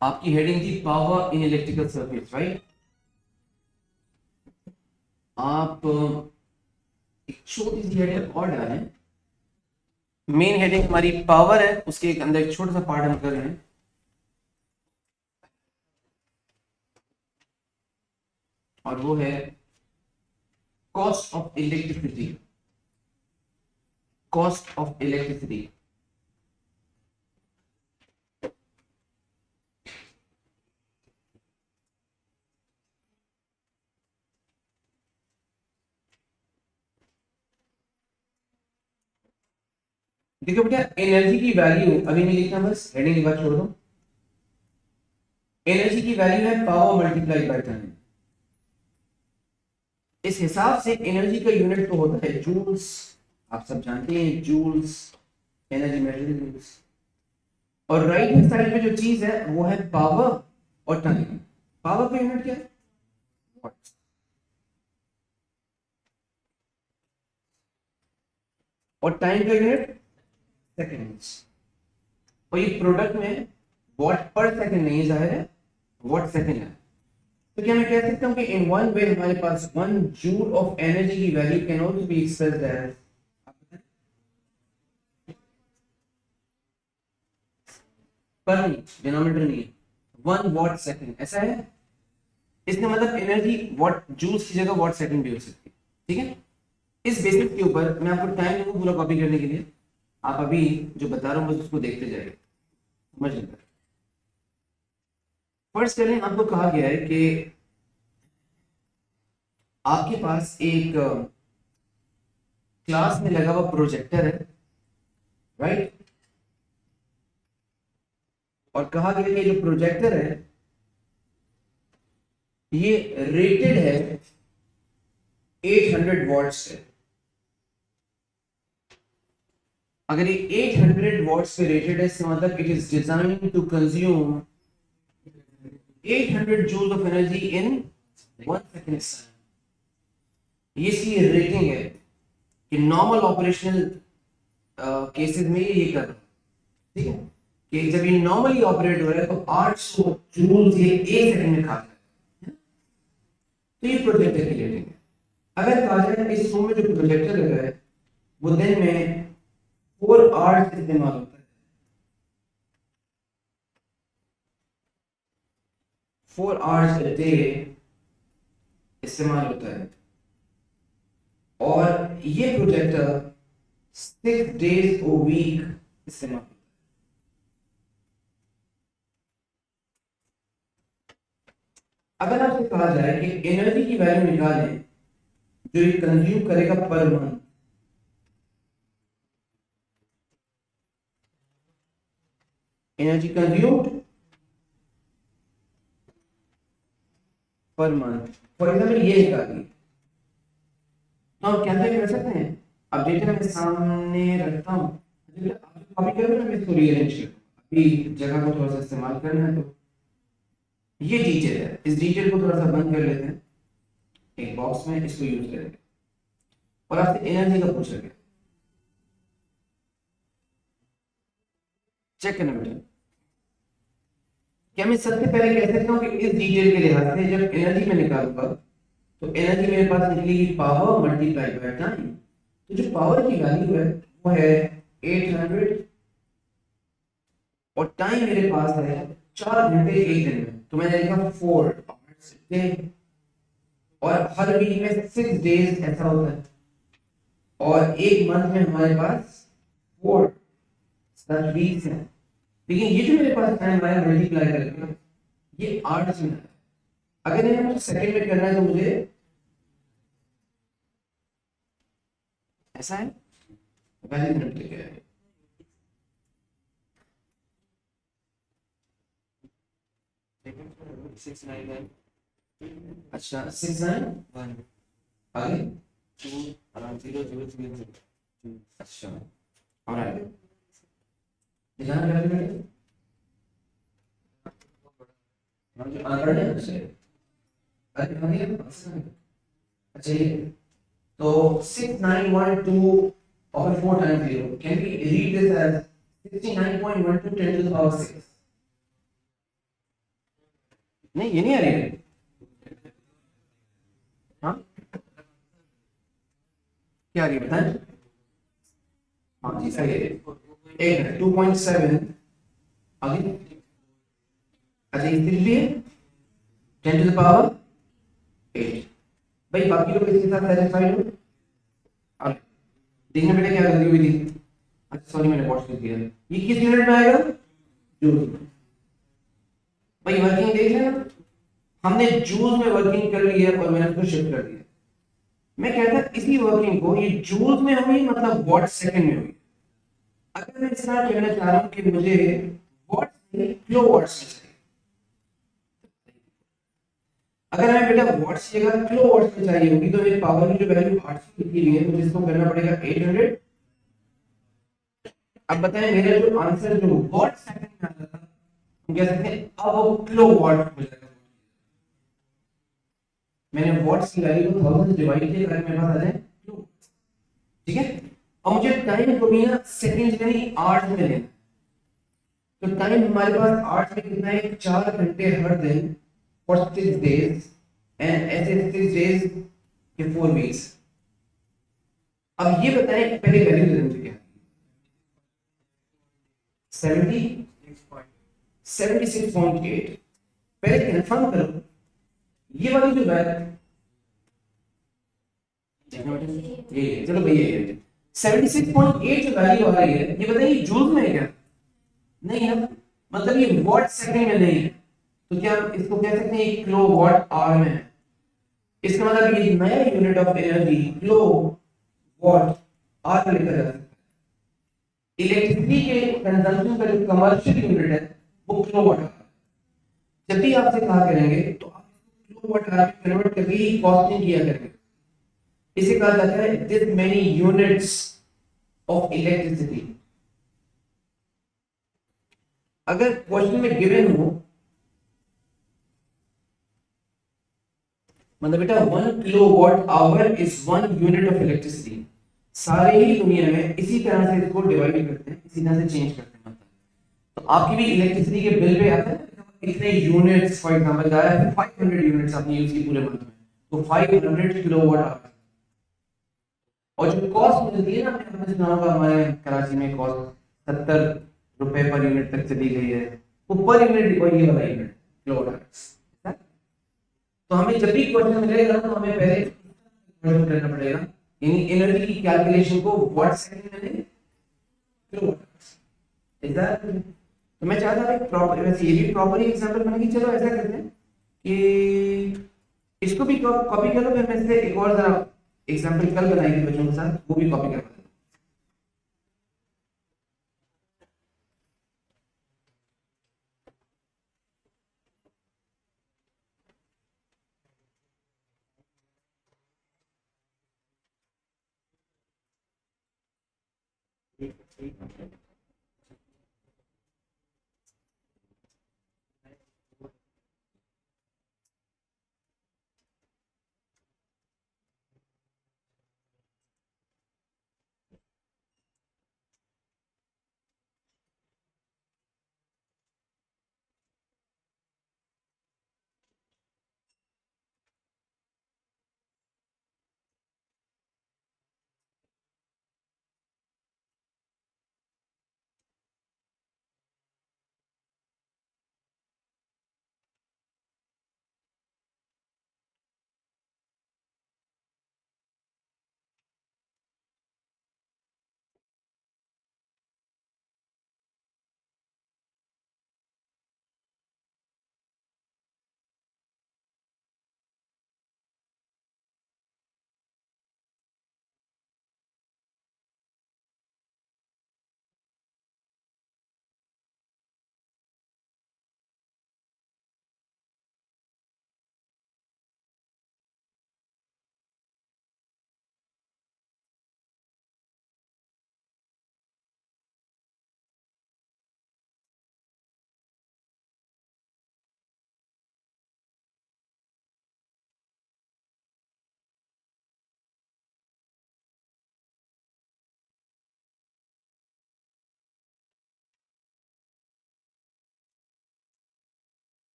Speaker 1: आपकी हेडिंग थी power in electrical circuit, right? आप एक छोटी सी हेडिंग और डालें, मेन हेडिंग हमारी पावर है, उसके अंदर एक छोटा सा पार्ट हम कर रहे हैं, और वो है cost of electricity. Cost of electricity, देखो बेटा एनर्जी की वैल्यू अभी नहीं लिखना, बस हेडिंग के बाद छोड़ दो। एनर्जी की वैल्यू है पावर मल्टीप्लाई बाय टाइम। इस हिसाब से एनर्जी का यूनिट तो होता है जूल्स, आप सब जानते हैं जूल्स, एनर्जी मेजर जूल्स। और राइट हैंड साइड में जो चीज है वो है पावर और टाइम। पावर का यूनिट क्या है? Watts। और टाइम का यूनिट सेकेंड्स। और ये प्रोडक्ट में वॉट पर सेकंड नहीं, जाहिर है वॉट सेकंड है। तो क्या मैं कह सकता हूं कि इन वन वे हमारे पास 1 जूल ऑफ एनर्जी की value can also be expressed as, पर नहीं, डिनोमिनेटर नहीं है, 1 वॉट सेकंड, ऐसा है। इसका मतलब एनर्जी वॉट जूल्स की जगह वॉट सेकंड भी हो सकती है, ठीक है। इस बेसिस के ऊपर मैं आपको टाइम दूंगा पूरा कॉपी करने के लिए, आप अभी जो बता रहा हूँ बस उसको देखते जाइए, समझ लेंगे। फर्स्ट करें, आपको कहा गया है कि आपके पास एक क्लास में लगा हुआ प्रोजेक्टर है, राइट, और कहा गया कि जो प्रोजेक्टर है ये रेटेड है 800 वॉट से। अगर ये 800 वॉट्स पे रेटेड है, इसका मतलब it is designed to consume 800 joule of energy in 1 second. ये इसकी रेटिंग है कि नॉर्मल ऑपरेशनल केसेस में ये कर रहा है, ठीक है, कि जब ये नॉर्मली ऑपरेट हो रहा है तो 800 जूल ये 1 सेकंड में खा जाएगा। तो ये प्रोजेक्टर की रेटिंग है। अगर कहा जाए इस रूम में जो प्रोजेक्टर लगा है वो दिन में 4 आवर्स इस्तेमाल होता है, 4 आवर्स अ डे इस्तेमाल होता है, और ये प्रोजेक्टर 6 डेज अ वीक इस्तेमाल होता है। अगर आपसे कहा जाए कि एनर्जी की वैल्यू निकालें जो ये कंज्यूम करेगा per month, energy consumed per month, for example ये निकालिए, तो हम क्या क्या कर सकते हैं। अब डेटा मैं सामने रखता हूँ, आप कॉपी करोगे ना, मैं इसको रीअरेंज करूँ, अभी जगह को थोड़ा सा इस्तेमाल करना है। तो ये डिटेल है, इस डिटेल को थोड़ा सा बंद कर लेते हैं एक बॉक्स में, इसको यूज करेंगे। और आपसे एनर्जी का पूछा गया, चेक करना बेटा। क्या मैं सबसे पहले कह सकता हूँ कि इस डिटेल के लिहाज से जब एनर्जी में निकालूंगा तो एनर्जी मेरे पास निकलेगी पावर मल्टीप्लाई बाय टाइम। तो जो पावर की वैल्यू है वो है 800, और टाइम मेरे पास है 4 घंटे एक दिन में, तो मैंने लिखा 4 आवर्स डे, और हर वीक में 6 डेज ऐसा होता है, और एक मंथ में हमारे पास 4 सच वीक्स हैं। लेकिन ये जो मेरे पास टाइम आया मल्टीप्लाई करके ये 8 से है। अगर इन्हें मुझे सेकंड में करना है तो मुझे ऐसा है, पहले मिनट तक है, अच्छा 691 आगे 2 अच्छा, और आगे ध्यान रखना जो अनपढ़ है उससे अरे अच्छा ये तो 6912 over 4 times 0, can we read this as 69.12 10 to the power 6? नहीं ये नहीं आ रही है, हाँ क्या आ रही है बताएं। हाँ जी सही है, एक 2.7 आगे, अच्छा इसके लिए 10 to the power 8। भाई बाकी लोग इसके साथ सेटिस्फाइड हो? अब देखना बेटा क्या गलती हुई थी, अच्छा सॉरी मैंने वॉच कर दिया, ये किस यूनिट में आएगा, जूल। भाई वर्किंग देख लेना, हमने जूल में वर्किंग कर ली है और मैंने उसको शिफ्ट कर दिया। मैं कहता इसी वर्किंग को ये जूल में हुई मतलब वॉट सेकंड में हुई। अगर मैं इस तरह कहना चाह रहा हूं कि मुझे वॉट से किलो वॉट्स में चाहिए, अगर हमें बेटा वॉट्स की जगह किलो वॉट्स में चाहिए होगी तो मेरी पावर की जो वैल्यू 800 लिखी हुई है मुझे इसको करना पड़ेगा 800। अब बताएं मेरा जो आंसर जो वॉट सेकंड में आता था हम कह सकते हैं अब वो किलो वॉट हो जाएगा। मैंने वॉट्स की वैल्यू को 1000 डिवाइड किया ताकि मेरे पास आ जाए किलो, ठीक है। अब मुझे टाइम को भी ना सेकंड यानी 8 में लेना, तो टाइम हमारे पास 8 में कितना है, 4 घंटे हर दिन for 6 days and ऐसे 6 days के 4 weeks। अब ये बताएं पहले वैल्यू दे मुझे क्या 76.8। पहले कंफर्म करो ये वाली जो वैल्यू ये चलो भैया ये 76.8 जो वैल्यू आ रही है ये बताइए जूल में है क्या? नहीं है, मतलब ये वॉट सेकंड में नहीं है, तो क्या हम इसको कह सकते हैं किलो वॉट आवर में है। इसका मतलब ये नया unit of energy kilowatt hour लिखा जा सकता है। इलेक्ट्रिसिटी के कंजम्पशन का जो कमर्शियल यूनिट है वो किलो वॉट आवर। जब भी आपसे कहा करेंगे तो आप किलो वॉट आवर में कन्वर्ट करके ही कॉस्टिंग किया करेंगे। इसे कहा जाता है this many units of electricity. अगर क्वेश्चन में गिवन हो मतलब बेटा 1 kilowatt hour is 1 unit of electricity, सारे ही दुनिया में इसी तरह से इसको डिवाइड करते हैं, इसी तरह से चेंज करते हैं। मतलब तो आपकी भी इलेक्ट्रिसिटी के बिल पे आता है इतने यूनिट्स, फॉर एग्जांपल आया है 500 यूनिट्स आपने यूज की पूरे मंथ में, तो 500 किलोवाट आवर। और जो कॉस्ट मिलती है ना, आपने सुना होगा हमारे कराची में कॉस्ट 70 रुपए पर यूनिट तक चली गई है, वो पर यूनिट और ये वाला यूनिट किलोवाट आवर। तो हमें जब भी क्वेश्चन मिलेगा तो हमें पहले क्वेश्चन करना पड़ेगा, यानी एनर्जी की कैलकुलेशन को व्हाट सेकंड में किलोवाट। Is that? तो मैं चाहता था एक प्रॉपर, वैसे ये भी प्रॉपर एग्जांपल बना कि चलो ऐसा करते हैं कि इसको भी कॉपी कर लो, फिर मैं इससे एक और जरा एग्जांपल कल बनाई थी बच्चों के साथ वो भी कॉपी कर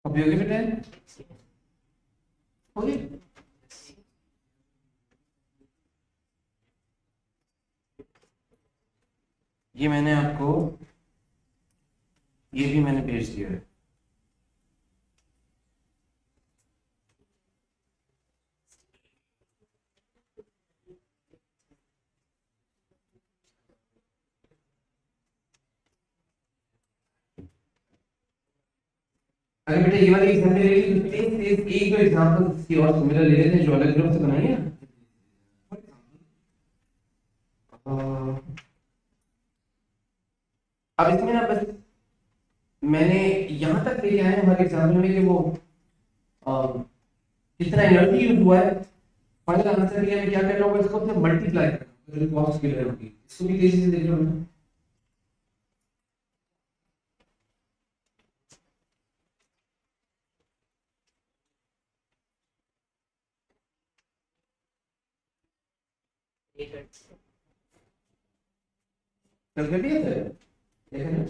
Speaker 1: कॉपी हो गई बेटा? हो गई? ये मैंने आपको, ये भी मैंने भेज दिया है। अगर बेटा ये वाली एग्जांपल ले ली तो एक दो एग्जांपल इसकी और सिमिलर ले लेते हैं जो अलग ग्रुप से बनाई है ना। अब इसमें ना बस मैंने यहाँ तक लेके आया हमारे एग्जाम्पल में कि वो कितना एनर्जी यूज हुआ है। फाइनल आंसर के लिए मैं क्या करना होगा, इसको अपने मल्टीप्लाई करना होगा जो कॉस्ट की वैल्यू होगी। इसको भी तेजी से देख लो ना। कल कर दिया था देखा ना?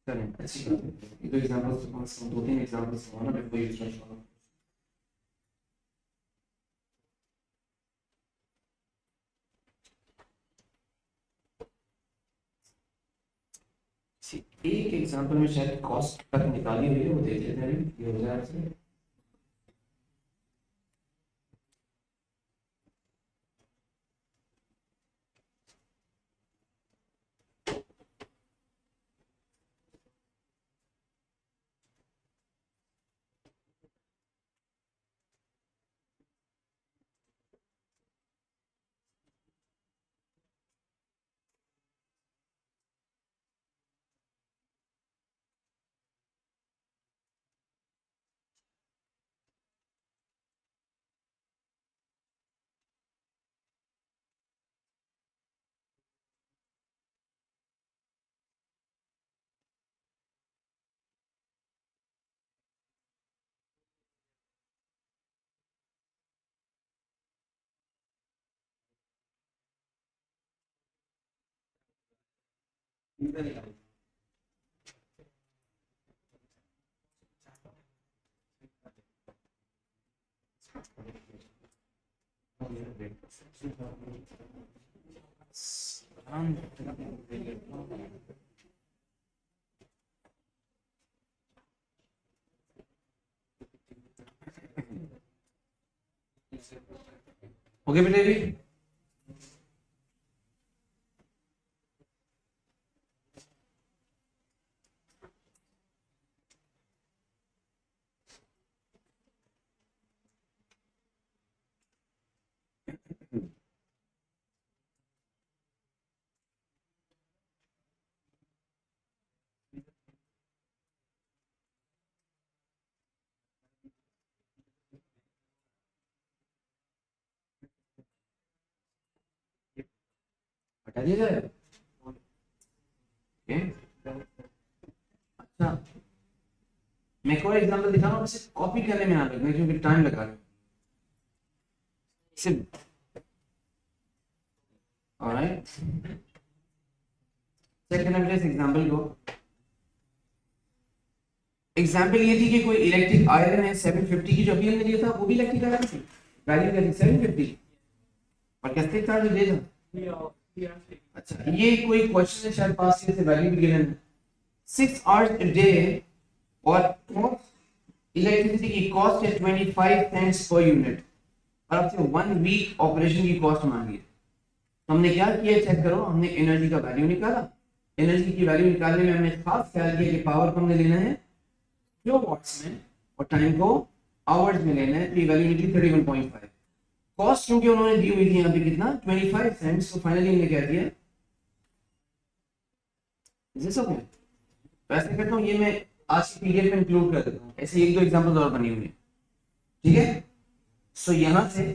Speaker 1: चलें अच्छी बात है। ये दो एग्जांपल्स, दो तीन एग्जांपल्स ना मैं कोई यूज करता हूँ। एक एग्जांपल में शायद कॉस्ट तक निकाली हुई है, वो देख लेते हैं ये हो जाए आपसे। ओके बेटे भी हटा दिया जाए। ओके अच्छा, मैं एक और एग्जांपल दिखा रहा हूँ, इसे कॉपी करने में ना लगना क्योंकि टाइम लगा है सिर्फ। ऑलराइट, चेक करना बेटा इस एग्जांपल को। एग्जांपल ये थी कि कोई इलेक्ट्रिक आयरन है 750 की, जो अभी हमने लिया था वो भी इलेक्ट्रिक आयरन थी, वैल्यू क्या थी 750, और कैसे चार्ज ले जा। अच्छा, ये कोई क्वेश्चन है शायद पास से वैल्यू भी गिवन है 6 आवर्स अ डे और इलेक्ट्रिसिटी की कॉस्ट है 25 सेंट्स पर यूनिट, और आपसे 1 वीक ऑपरेशन की कॉस्ट मांगी है। तो हमने क्या किया चेक करो, हमने एनर्जी का वैल्यू निकाला। एनर्जी की वैल्यू निकालने में हमने खास ख्याल किया कि पावर को हमने लेना है किलोवाट्स में और टाइम को आवर्स में लेना है। तो ये वैल्यू निकली 31.5। कॉस्ट क्योंकि उन्होंने दी हुई थी यहाँ पे कितना 25 सेंट्स, तो फाइनली हमने क्या दिया इसे सब में। तो ऐसे करता हूँ, ये मैं आज की पीडीएफ में इंक्लूड कर देता हूँ, ऐसे एक दो एग्जांपल्स और बनी हुई है, ठीक है। सो यहाँ से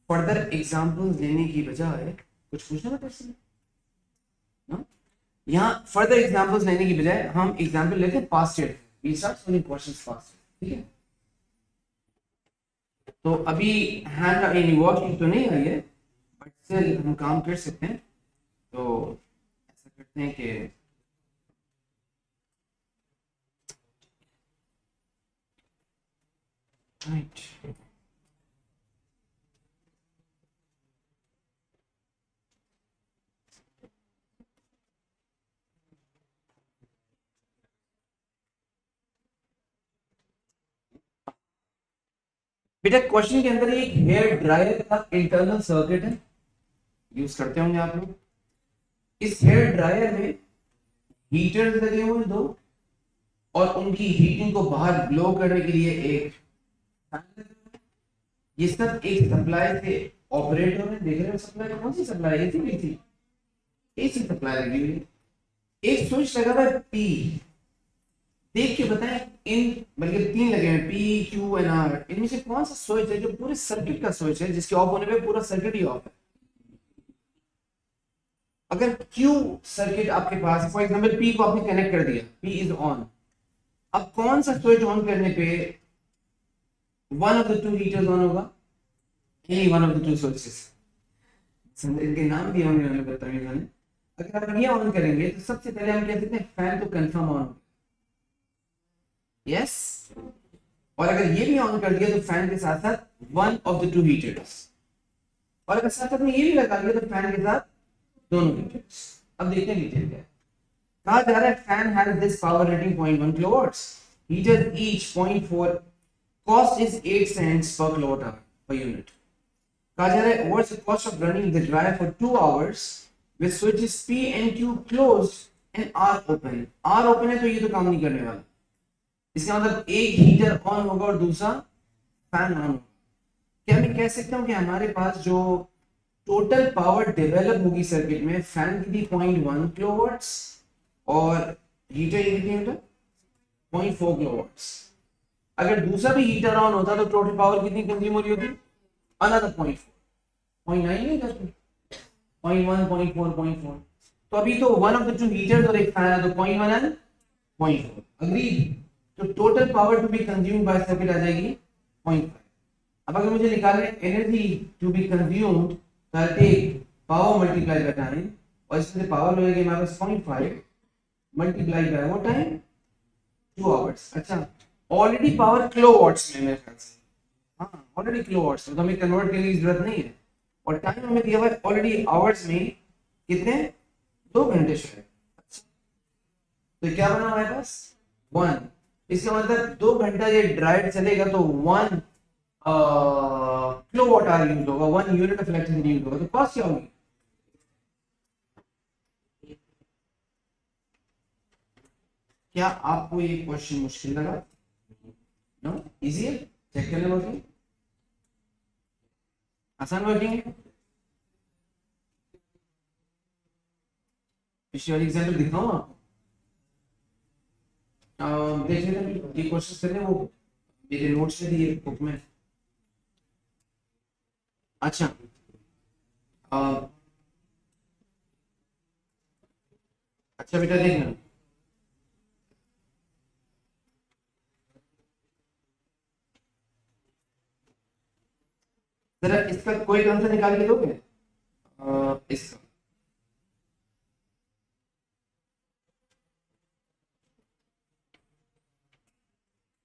Speaker 1: फर्दर एग्जांपल्स लेने की बजाय कुछ पूछना है इसमें ना, यहाँ फर्दर एग्जांपल्स लेने की बजाय हम एग्जांपल लेते हैं past year, we start solving questions fast, ठीक है। तो अभी हैंड यानी वर्कशीट तो नहीं आई है, बट स्टिल हम काम कर सकते हैं। तो ऐसा करते हैं कि राइट। बेटा क्वेश्चन के अंदर एक हेयर ड्रायर का इंटरनल सर्किट है, यूज करते होंगे आप लोग। इस हेयर ड्रायर में हीटर्स लगे हुए हैं दो, और उनकी हीटिंग को बाहर ब्लो करने के लिए एक फैन लगा हुआ है। ये सब एक सप्लाई से ऑपरेट हो रहे हैं। देख रहे हो सप्लाई कौन सी supply? AC DC AC supply लगी हुई है। एक स्विच लगा हुआ है पी, देख के बताएं इन, बल्कि तीन लगे हैं पी क्यू एंड आर, इनमें से कौन सा स्विच है जो पूरे सर्किट का स्विच है, जिसके ऑफ होने पे पूरा सर्किट ही ऑफ है? अगर क्यू सर्किट आपके पास, फॉर एग्जांपल पी को आपने कनेक्ट कर दिया, पी इज ऑन, अब कौन सा स्विच ऑन करने पे one of the two heaters on होगा? Any one of the two switches. इनके नाम दिए होंगे मैंने बताया मैंने। अगर आप ये ऑन करेंगे तो सबसे पहले हम कह सकते हैं फैन तो कंफर्म ऑन, यस। और अगर ये भी ऑन कर दिया तो फैन के साथ साथ one of the two heaters, और अगर साथ साथ में ये भी लगा दिया तो फैन के साथ दोनों हीटर्स। अब देखते हैं डिटेल क्या है। कहा जा रहा है fan has this power rating 0.1 kilowatts, heater each 0.4, cost is 8 cents per kilowatt hour per unit। कहा जा रहा है what's the cost of running the dryer for 2 hours with switches P and Q closed and R open। R open है तो ये तो काम नहीं करने वाला, इसका मतलब एक हीटर ऑन होगा और दूसरा फैन ऑन होगा। क्या मैं कह सकता हूं कि हमारे पास जो टोटल पावर डेवलप होगी सर्किट में, फैन की थी 0.1 किलोवाट्स और हीटर की कितनी होता 0.4 किलोवाट्स। अगर दूसरा भी हीटर ऑन होता तो टोटल पावर कितनी कंज्यूम हो रही होती? अनदर 0.4, 0.9 नहीं था, 0.1 0.4 0.4। तो अभी तो one of the two heaters और एक फैन है, तो 0.1 एंड 0.4 अग्रीड। तो total power to be consumed by circuit आ जाएगी 0.5। अब अगर मुझे निकालना है एनर्जी टू बी कंज्यूम्ड, तो I take power multiply by time, और इसमें से पावर हो जाएगी हमारे पास 0.5 मल्टीप्लाई बाय वो टाइम 2 आवर्स। अच्छा, ऑलरेडी पावर किलोवाट्स में मेरे ख्याल से, हाँ ऑलरेडी किलोवाट्स में, तो हमें कन्वर्ट करने की जरूरत नहीं है। और टाइम हमें दिया हुआ है ऑलरेडी आवर्स में, कितने? 2 घंटे शायद। अच्छा, तो क्या बना हमारे पास 1। इसका मतलब 2 घंटा ये ड्रायर चलेगा तो 1 किलोवाट आवर यूज होगा, 1 यूनिट ऑफ इलेक्ट्रिसिटी यूज होगा। तो कॉस्ट क्या होगी? क्या आपको ये क्वेश्चन मुश्किल लगा? नो, इजी है, चेक करने वर्किंग, आसान वर्किंग है। पिछले वाली एग्जाम्पल दिखाऊं आपको? देख लेते ये क्वेश्चन करने, वो मेरे नोट्स में दिए बुक में। अच्छा, अच्छा बेटा देखना, जरा इसका कोई आंसर निकाल के दोगे? इसका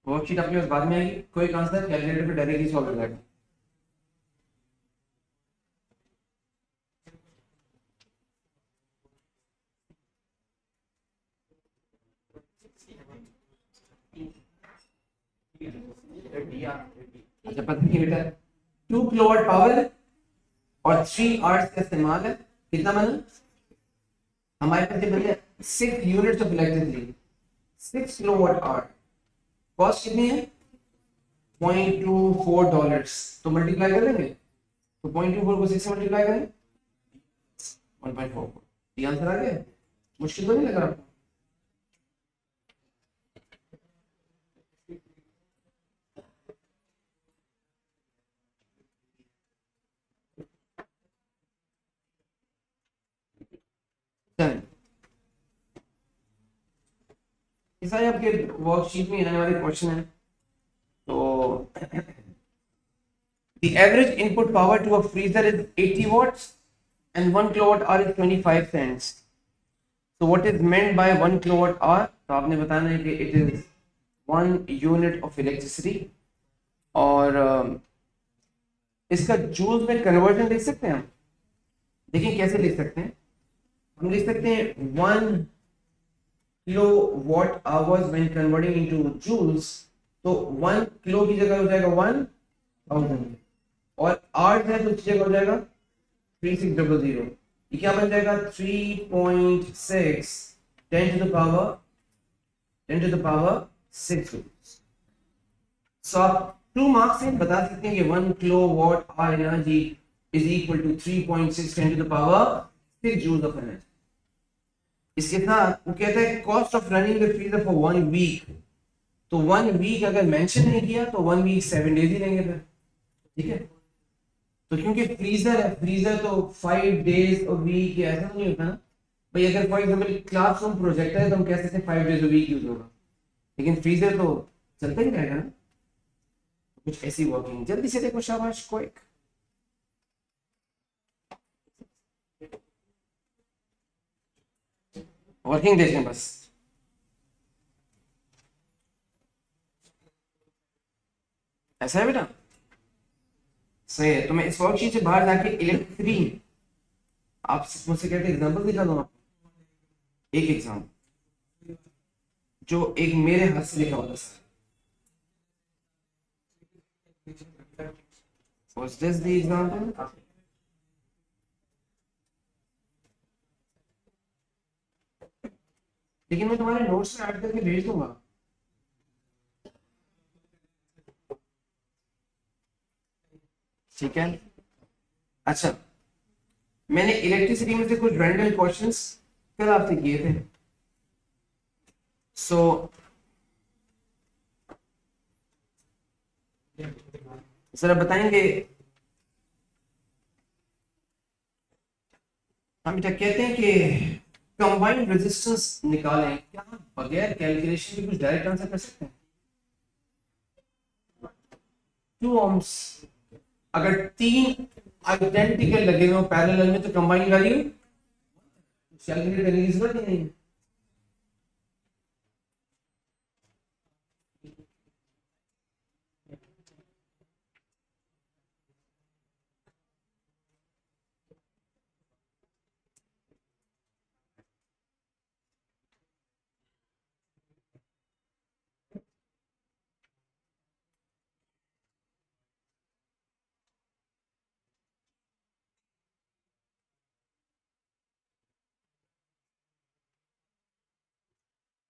Speaker 1: वर्कशीट आपके पास बाद में आएगी, कोई आंसर कैलकुलेटर पे डायरेक्टली सॉल्व हो जाएगा। अच्छा पता नहीं बेटा, 2 किलोवाट पावर और 3 आवर्स का इस्तेमाल है, कितना बना हमारे पास? ये बन 6 units of electricity, 6 kilowatt hour. Cost कितनी है? $0.24। तो मल्टीप्लाई कर देंगे, तो 0.24 को 6 से मल्टीप्लाई करें 1.44। ये आंसर आ गया। मुश्किल तो नहीं लग रहा आपको? ये सारे आपके वर्कशीट में आने वाले क्वेश्चन है। तो the average input power to a freezer is 80 watts and 1 kilowatt hour is 25 cents। so what is meant by 1 kilowatt hour? तो आपने बताना है कि it is 1 unit of electricity। और इसका जूल्स में कन्वर्जन देख सकते हैं हम। देखिए कैसे लिख सकते हैं, हम लिख सकते हैं 1 kilowatt hours when converting into joules, तो 1 किलो की जगह हो जाएगा 1000 और आवर्स है तो उसकी जगह हो जाएगा 3600। ये क्या बन जाएगा 3.6 10 to the power 6 joules। सो आप 2 मार्क्स से बता सकते हैं कि 1 kilowatt hour energy is equal to 3.6 10 to the power 6 joules of energy. इसके साथ वो कहता है cost of running the freezer for 1 week, तो 1 वीक अगर मेंशन नहीं किया तो 1 वीक 7 डेज ही लेंगे फिर, ठीक है। तो क्योंकि फ्रीजर है, फ्रीजर तो 5 डेज अ वीक ऐसा नहीं होता ना भाई। अगर फॉर एग्जांपल क्लासरूम प्रोजेक्टर है तो हम कह सकते हैं 5 डेज अ वीक यूज होगा, लेकिन फ्रीजर तो चलता ही रहेगा ना। कुछ ऐसी वर्किंग जल्दी से देखो, शाबाश क्विक। वर्किंग देखें बस। ऐसा है बेटा, सही है। तो मैं इस वर्कशीट से बाहर जाके इलेक्ट्रिसिटी, आप मुझसे कहते एग्जांपल दिखा दो। एक एग्जांपल जो एक मेरे हाथ से लिखा होता sir. Was this the example? लेकिन मैं तुम्हारे नोट्स में ऐड करके भेज दूंगा। ठीक है, अच्छा मैंने इलेक्ट्रिसिटी में से कुछ रैंडम क्वेश्चंस कल आपसे किए थे। सो जरा बताएंगे, हम बेटा कहते हैं कि कंबाइंड रेजिस्टेंस निकालें, क्या हम बगैर कैलकुलेशन के कुछ डायरेक्ट आंसर कर सकते हैं? 2 ohms अगर 3 आइडेंटिकल लगे हुए पैरेलल में तो कंबाइंड वैल्यू कैलकुलेट करने की जरूरत नहीं है।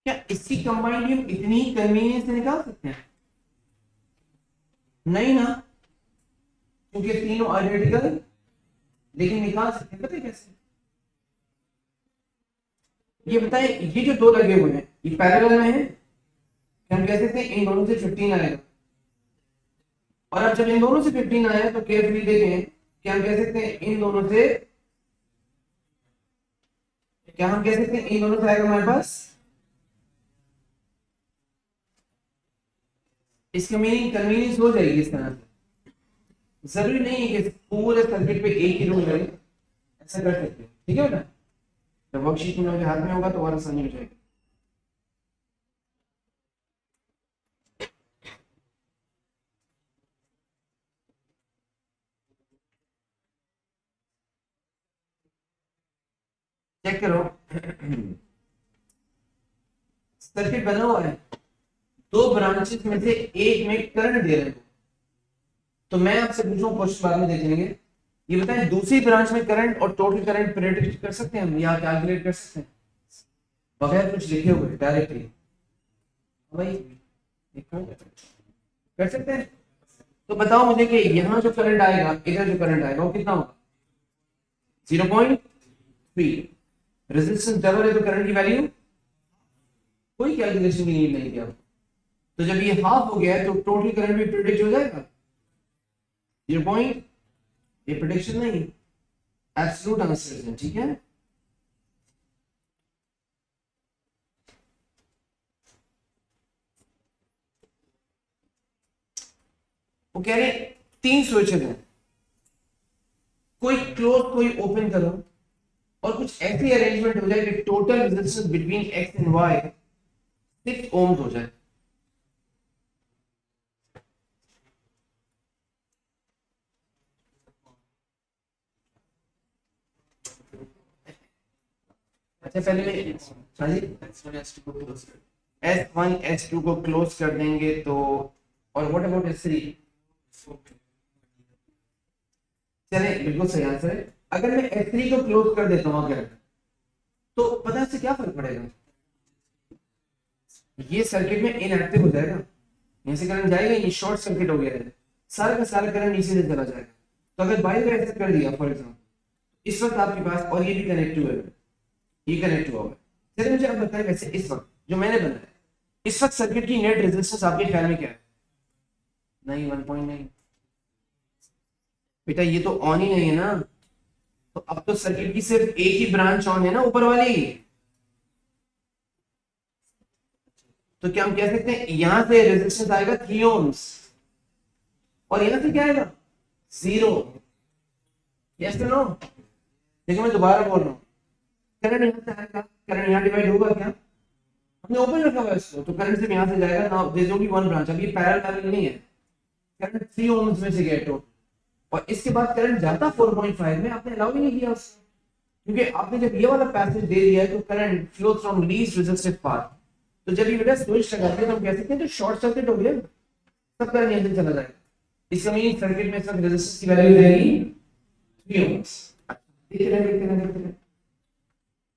Speaker 1: क्या इसकी कंबाइंड हम इतनी कन्वीनियंस से निकाल सकते हैं? नहीं ना, क्योंकि तीनों आइडेंटिकल, लेकिन निकाल सकते हैं। पता है कैसे? ये बताएं, ये जो दो लगे हुए हैं ये पैरेलल में है, हम कह सकते हैं इन दोनों से 15 आएगा। और अब जब इन दोनों से 15 आया तो केयरफुली देखें, क्या हम कह सकते हैं इन दोनों से, क्या हम कह सकते हैं इन दोनों से आएगा हमारे पास? इसका मीनिंग कन्वीनियंस हो जाएगी इस तरह से। जरूरी नहीं है कि पूरे सर्किट पे एक ही रूल रहे, ऐसा कर सकते हैं। ठीक है बेटा, जब वर्कशीट मेरे हाथ में होगा तो और आसानी हो जाएगी। चेक करो, सर्किट बना हुआ है, 2 ब्रांचेस में से एक में करंट दे रहे हैं। तो मैं आपसे पूछूं, क्वेश्चन बाद में देख लेंगे, ये बताएं दूसरी ब्रांच में करंट और टोटल करंट प्रेडिक्ट कर सकते हैं हम या कैलकुलेट कर सकते हैं बगैर कुछ लिखे हुए डायरेक्टली? भाई कर सकते हैं। तो बताओ मुझे कि यहाँ जो करंट आएगा, इधर जो करंट आएगा वो कितना होगा? 0.3। रेजिस्टेंस डबल है तो करंट की वैल्यू कोई कैलकुलेशन की नीड नहीं थी आपको। तो जब ये हाफ हो गया है तो टोटल करंट भी प्रेडिक्ट हो जाएगा 0. ये प्रेडिक्शन नहीं, एब्सोल्यूट आंसर है। ठीक है, वो कह रहे 3 स्विचेस हैं, कोई क्लोज कोई ओपन करो और कुछ ऐसी अरेंजमेंट हो जाए कि total resistance between X and Y 6 ohms हो जाए। अच्छा पहले मैं, हाँ जी, S1 S2 को क्लोज कर देंगे तो, और व्हाट अबाउट S3? चले बिल्कुल सही आंसर है। अगर मैं S3 को क्लोज कर देता हूँ अगर, तो पता है इससे क्या फर्क पड़ेगा? ये सर्किट में इनएक्टिव हो जाएगा, यहाँ से करंट जाएगा, ये शॉर्ट सर्किट हो गया है, सारा का सारा करंट नीचे से चला जाएगा। तो अगर बाई का ऐसा कर दिया फॉर एग्जाम्पल, इस वक्त आपके पास, और ये भी कनेक्टिव है, ये कनेक्टिव होगा। चलिए मुझे आप बताएं वैसे इस वक्त जो मैंने बनाया, इस वक्त सर्किट की नेट रेजिस्टेंस आपके ख्याल में क्या है? नहीं 1.9 बेटा, ये तो ऑन ही नहीं है ना, तो अब तो सर्किट की सिर्फ एक ही ब्रांच ऑन है ना, ऊपर वाली। तो क्या हम कह सकते हैं यहां से रेजिस्टेंस आएगा 3 ओम्स, और यहां से क्या आएगा 0। Yes no? देखिए मैं दोबारा बोल रहा हूँ, करंट यहां से आएगा, करंट यहां डिवाइड होगा क्या? हमने ओपन रखा हुआ है इसको, तो करंट से यहां से जाएगा ना, there is only one branch, अभी पैरेलल नहीं है, करंट 3 ओम्स में से गया टोटल, और इसके बाद करंट जाता 4.5 में, आपने अलाउ ही नहीं किया उसको, क्योंकि आपने जब ये वाला पैसेज दे दिया है तो current flow from least resistive path, तो जब ये बेटा स्विच लगाते हैं तो हम कह सकते हैं तो शॉर्ट सर्किट हो गया, सब करंट यहां से चला जाएगा। इसका मीनिंग सर्किट में सब रेजिस्टेंस की वैल्यू रहेगी 3 ओम्स। देखते रहे।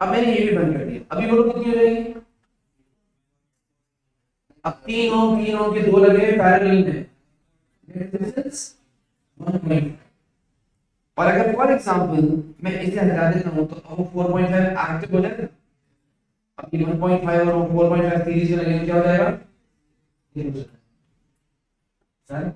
Speaker 1: अब मैंने ये भी बंद कर दिया, अभी बोलो कितनी हो जाएगी? अब 3 ओम के दो लगे पैरेलल में, रेजिस्टेंस 1.5। और अगर फॉर एग्जांपल मैं इसे हटा देता हूं तो अब 4.5 एक्टिव हो जाएगा, अब ये 1.5 और 4.5 सीरीज में लगेंगे, क्या हो जाएगा? ये हो जाएगा सर।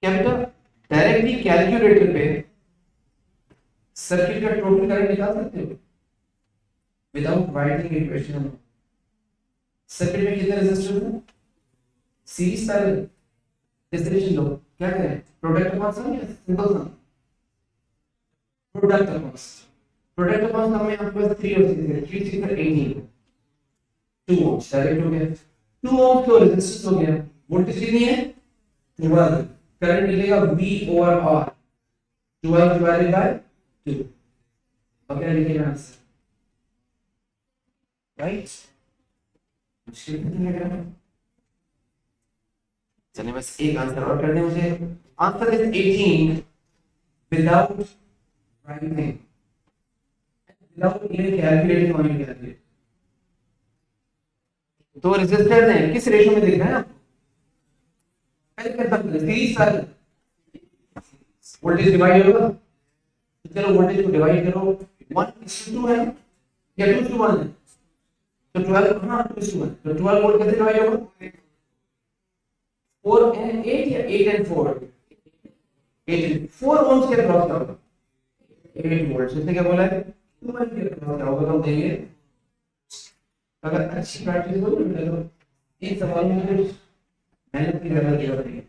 Speaker 1: क्या बेटा डायरेक्टली कैलकुलेटर पे सर्किट का टोटल करंट निकाल सकते हो विदाउट राइटिंग इक्वेशन? सर्किट में कितने रेजिस्टर हैं? सीरीज पैरेलल, डिफरेंशियल लो, क्या करें? प्रोडक्ट अपॉन सम या सिंपल सम? प्रोडक्ट अपॉन सम। प्रोडक्ट अपॉन सम में आपके पास 3 और 6 है, 3 6 18, 2 ओम्स डायरेक्ट हो गया, 2 ओम तो रेजिस्टेंस हो गया, वोल्टेज कितनी है 12, करंट मिलेगा V over R, 12 divided by 2, okay लिखिए आंसर, राइट? मुश्किल नहीं लग रहा है? चलिए बस एक आंसर और कर दें मुझे, answer is 18 without writing, without even calculating on your calculator. तो रेजिस्टर हैं किस रेशियो में दिख रहा है आपको? पहले करता हूं सीरीज पैरेलल, वोल्टेज डिवाइड होगा, तो चलो वोल्टेज को डिवाइड करो, 1:2 है या 2:1 है, तो 12, हाँ 2:1, तो 12 वोल्ट कैसे डिवाइड होगा? 4 and 8 या 8 and 4? 8 4 ओम्स के अक्रॉस का होगा 8 वोल्ट, इसने क्या बोला है 2 के अक्रॉस का होगा, हम देंगे। अगर अच्छी प्रैक्टिस हो तो इन सवालों में मेहनत की जरूरत नहीं है।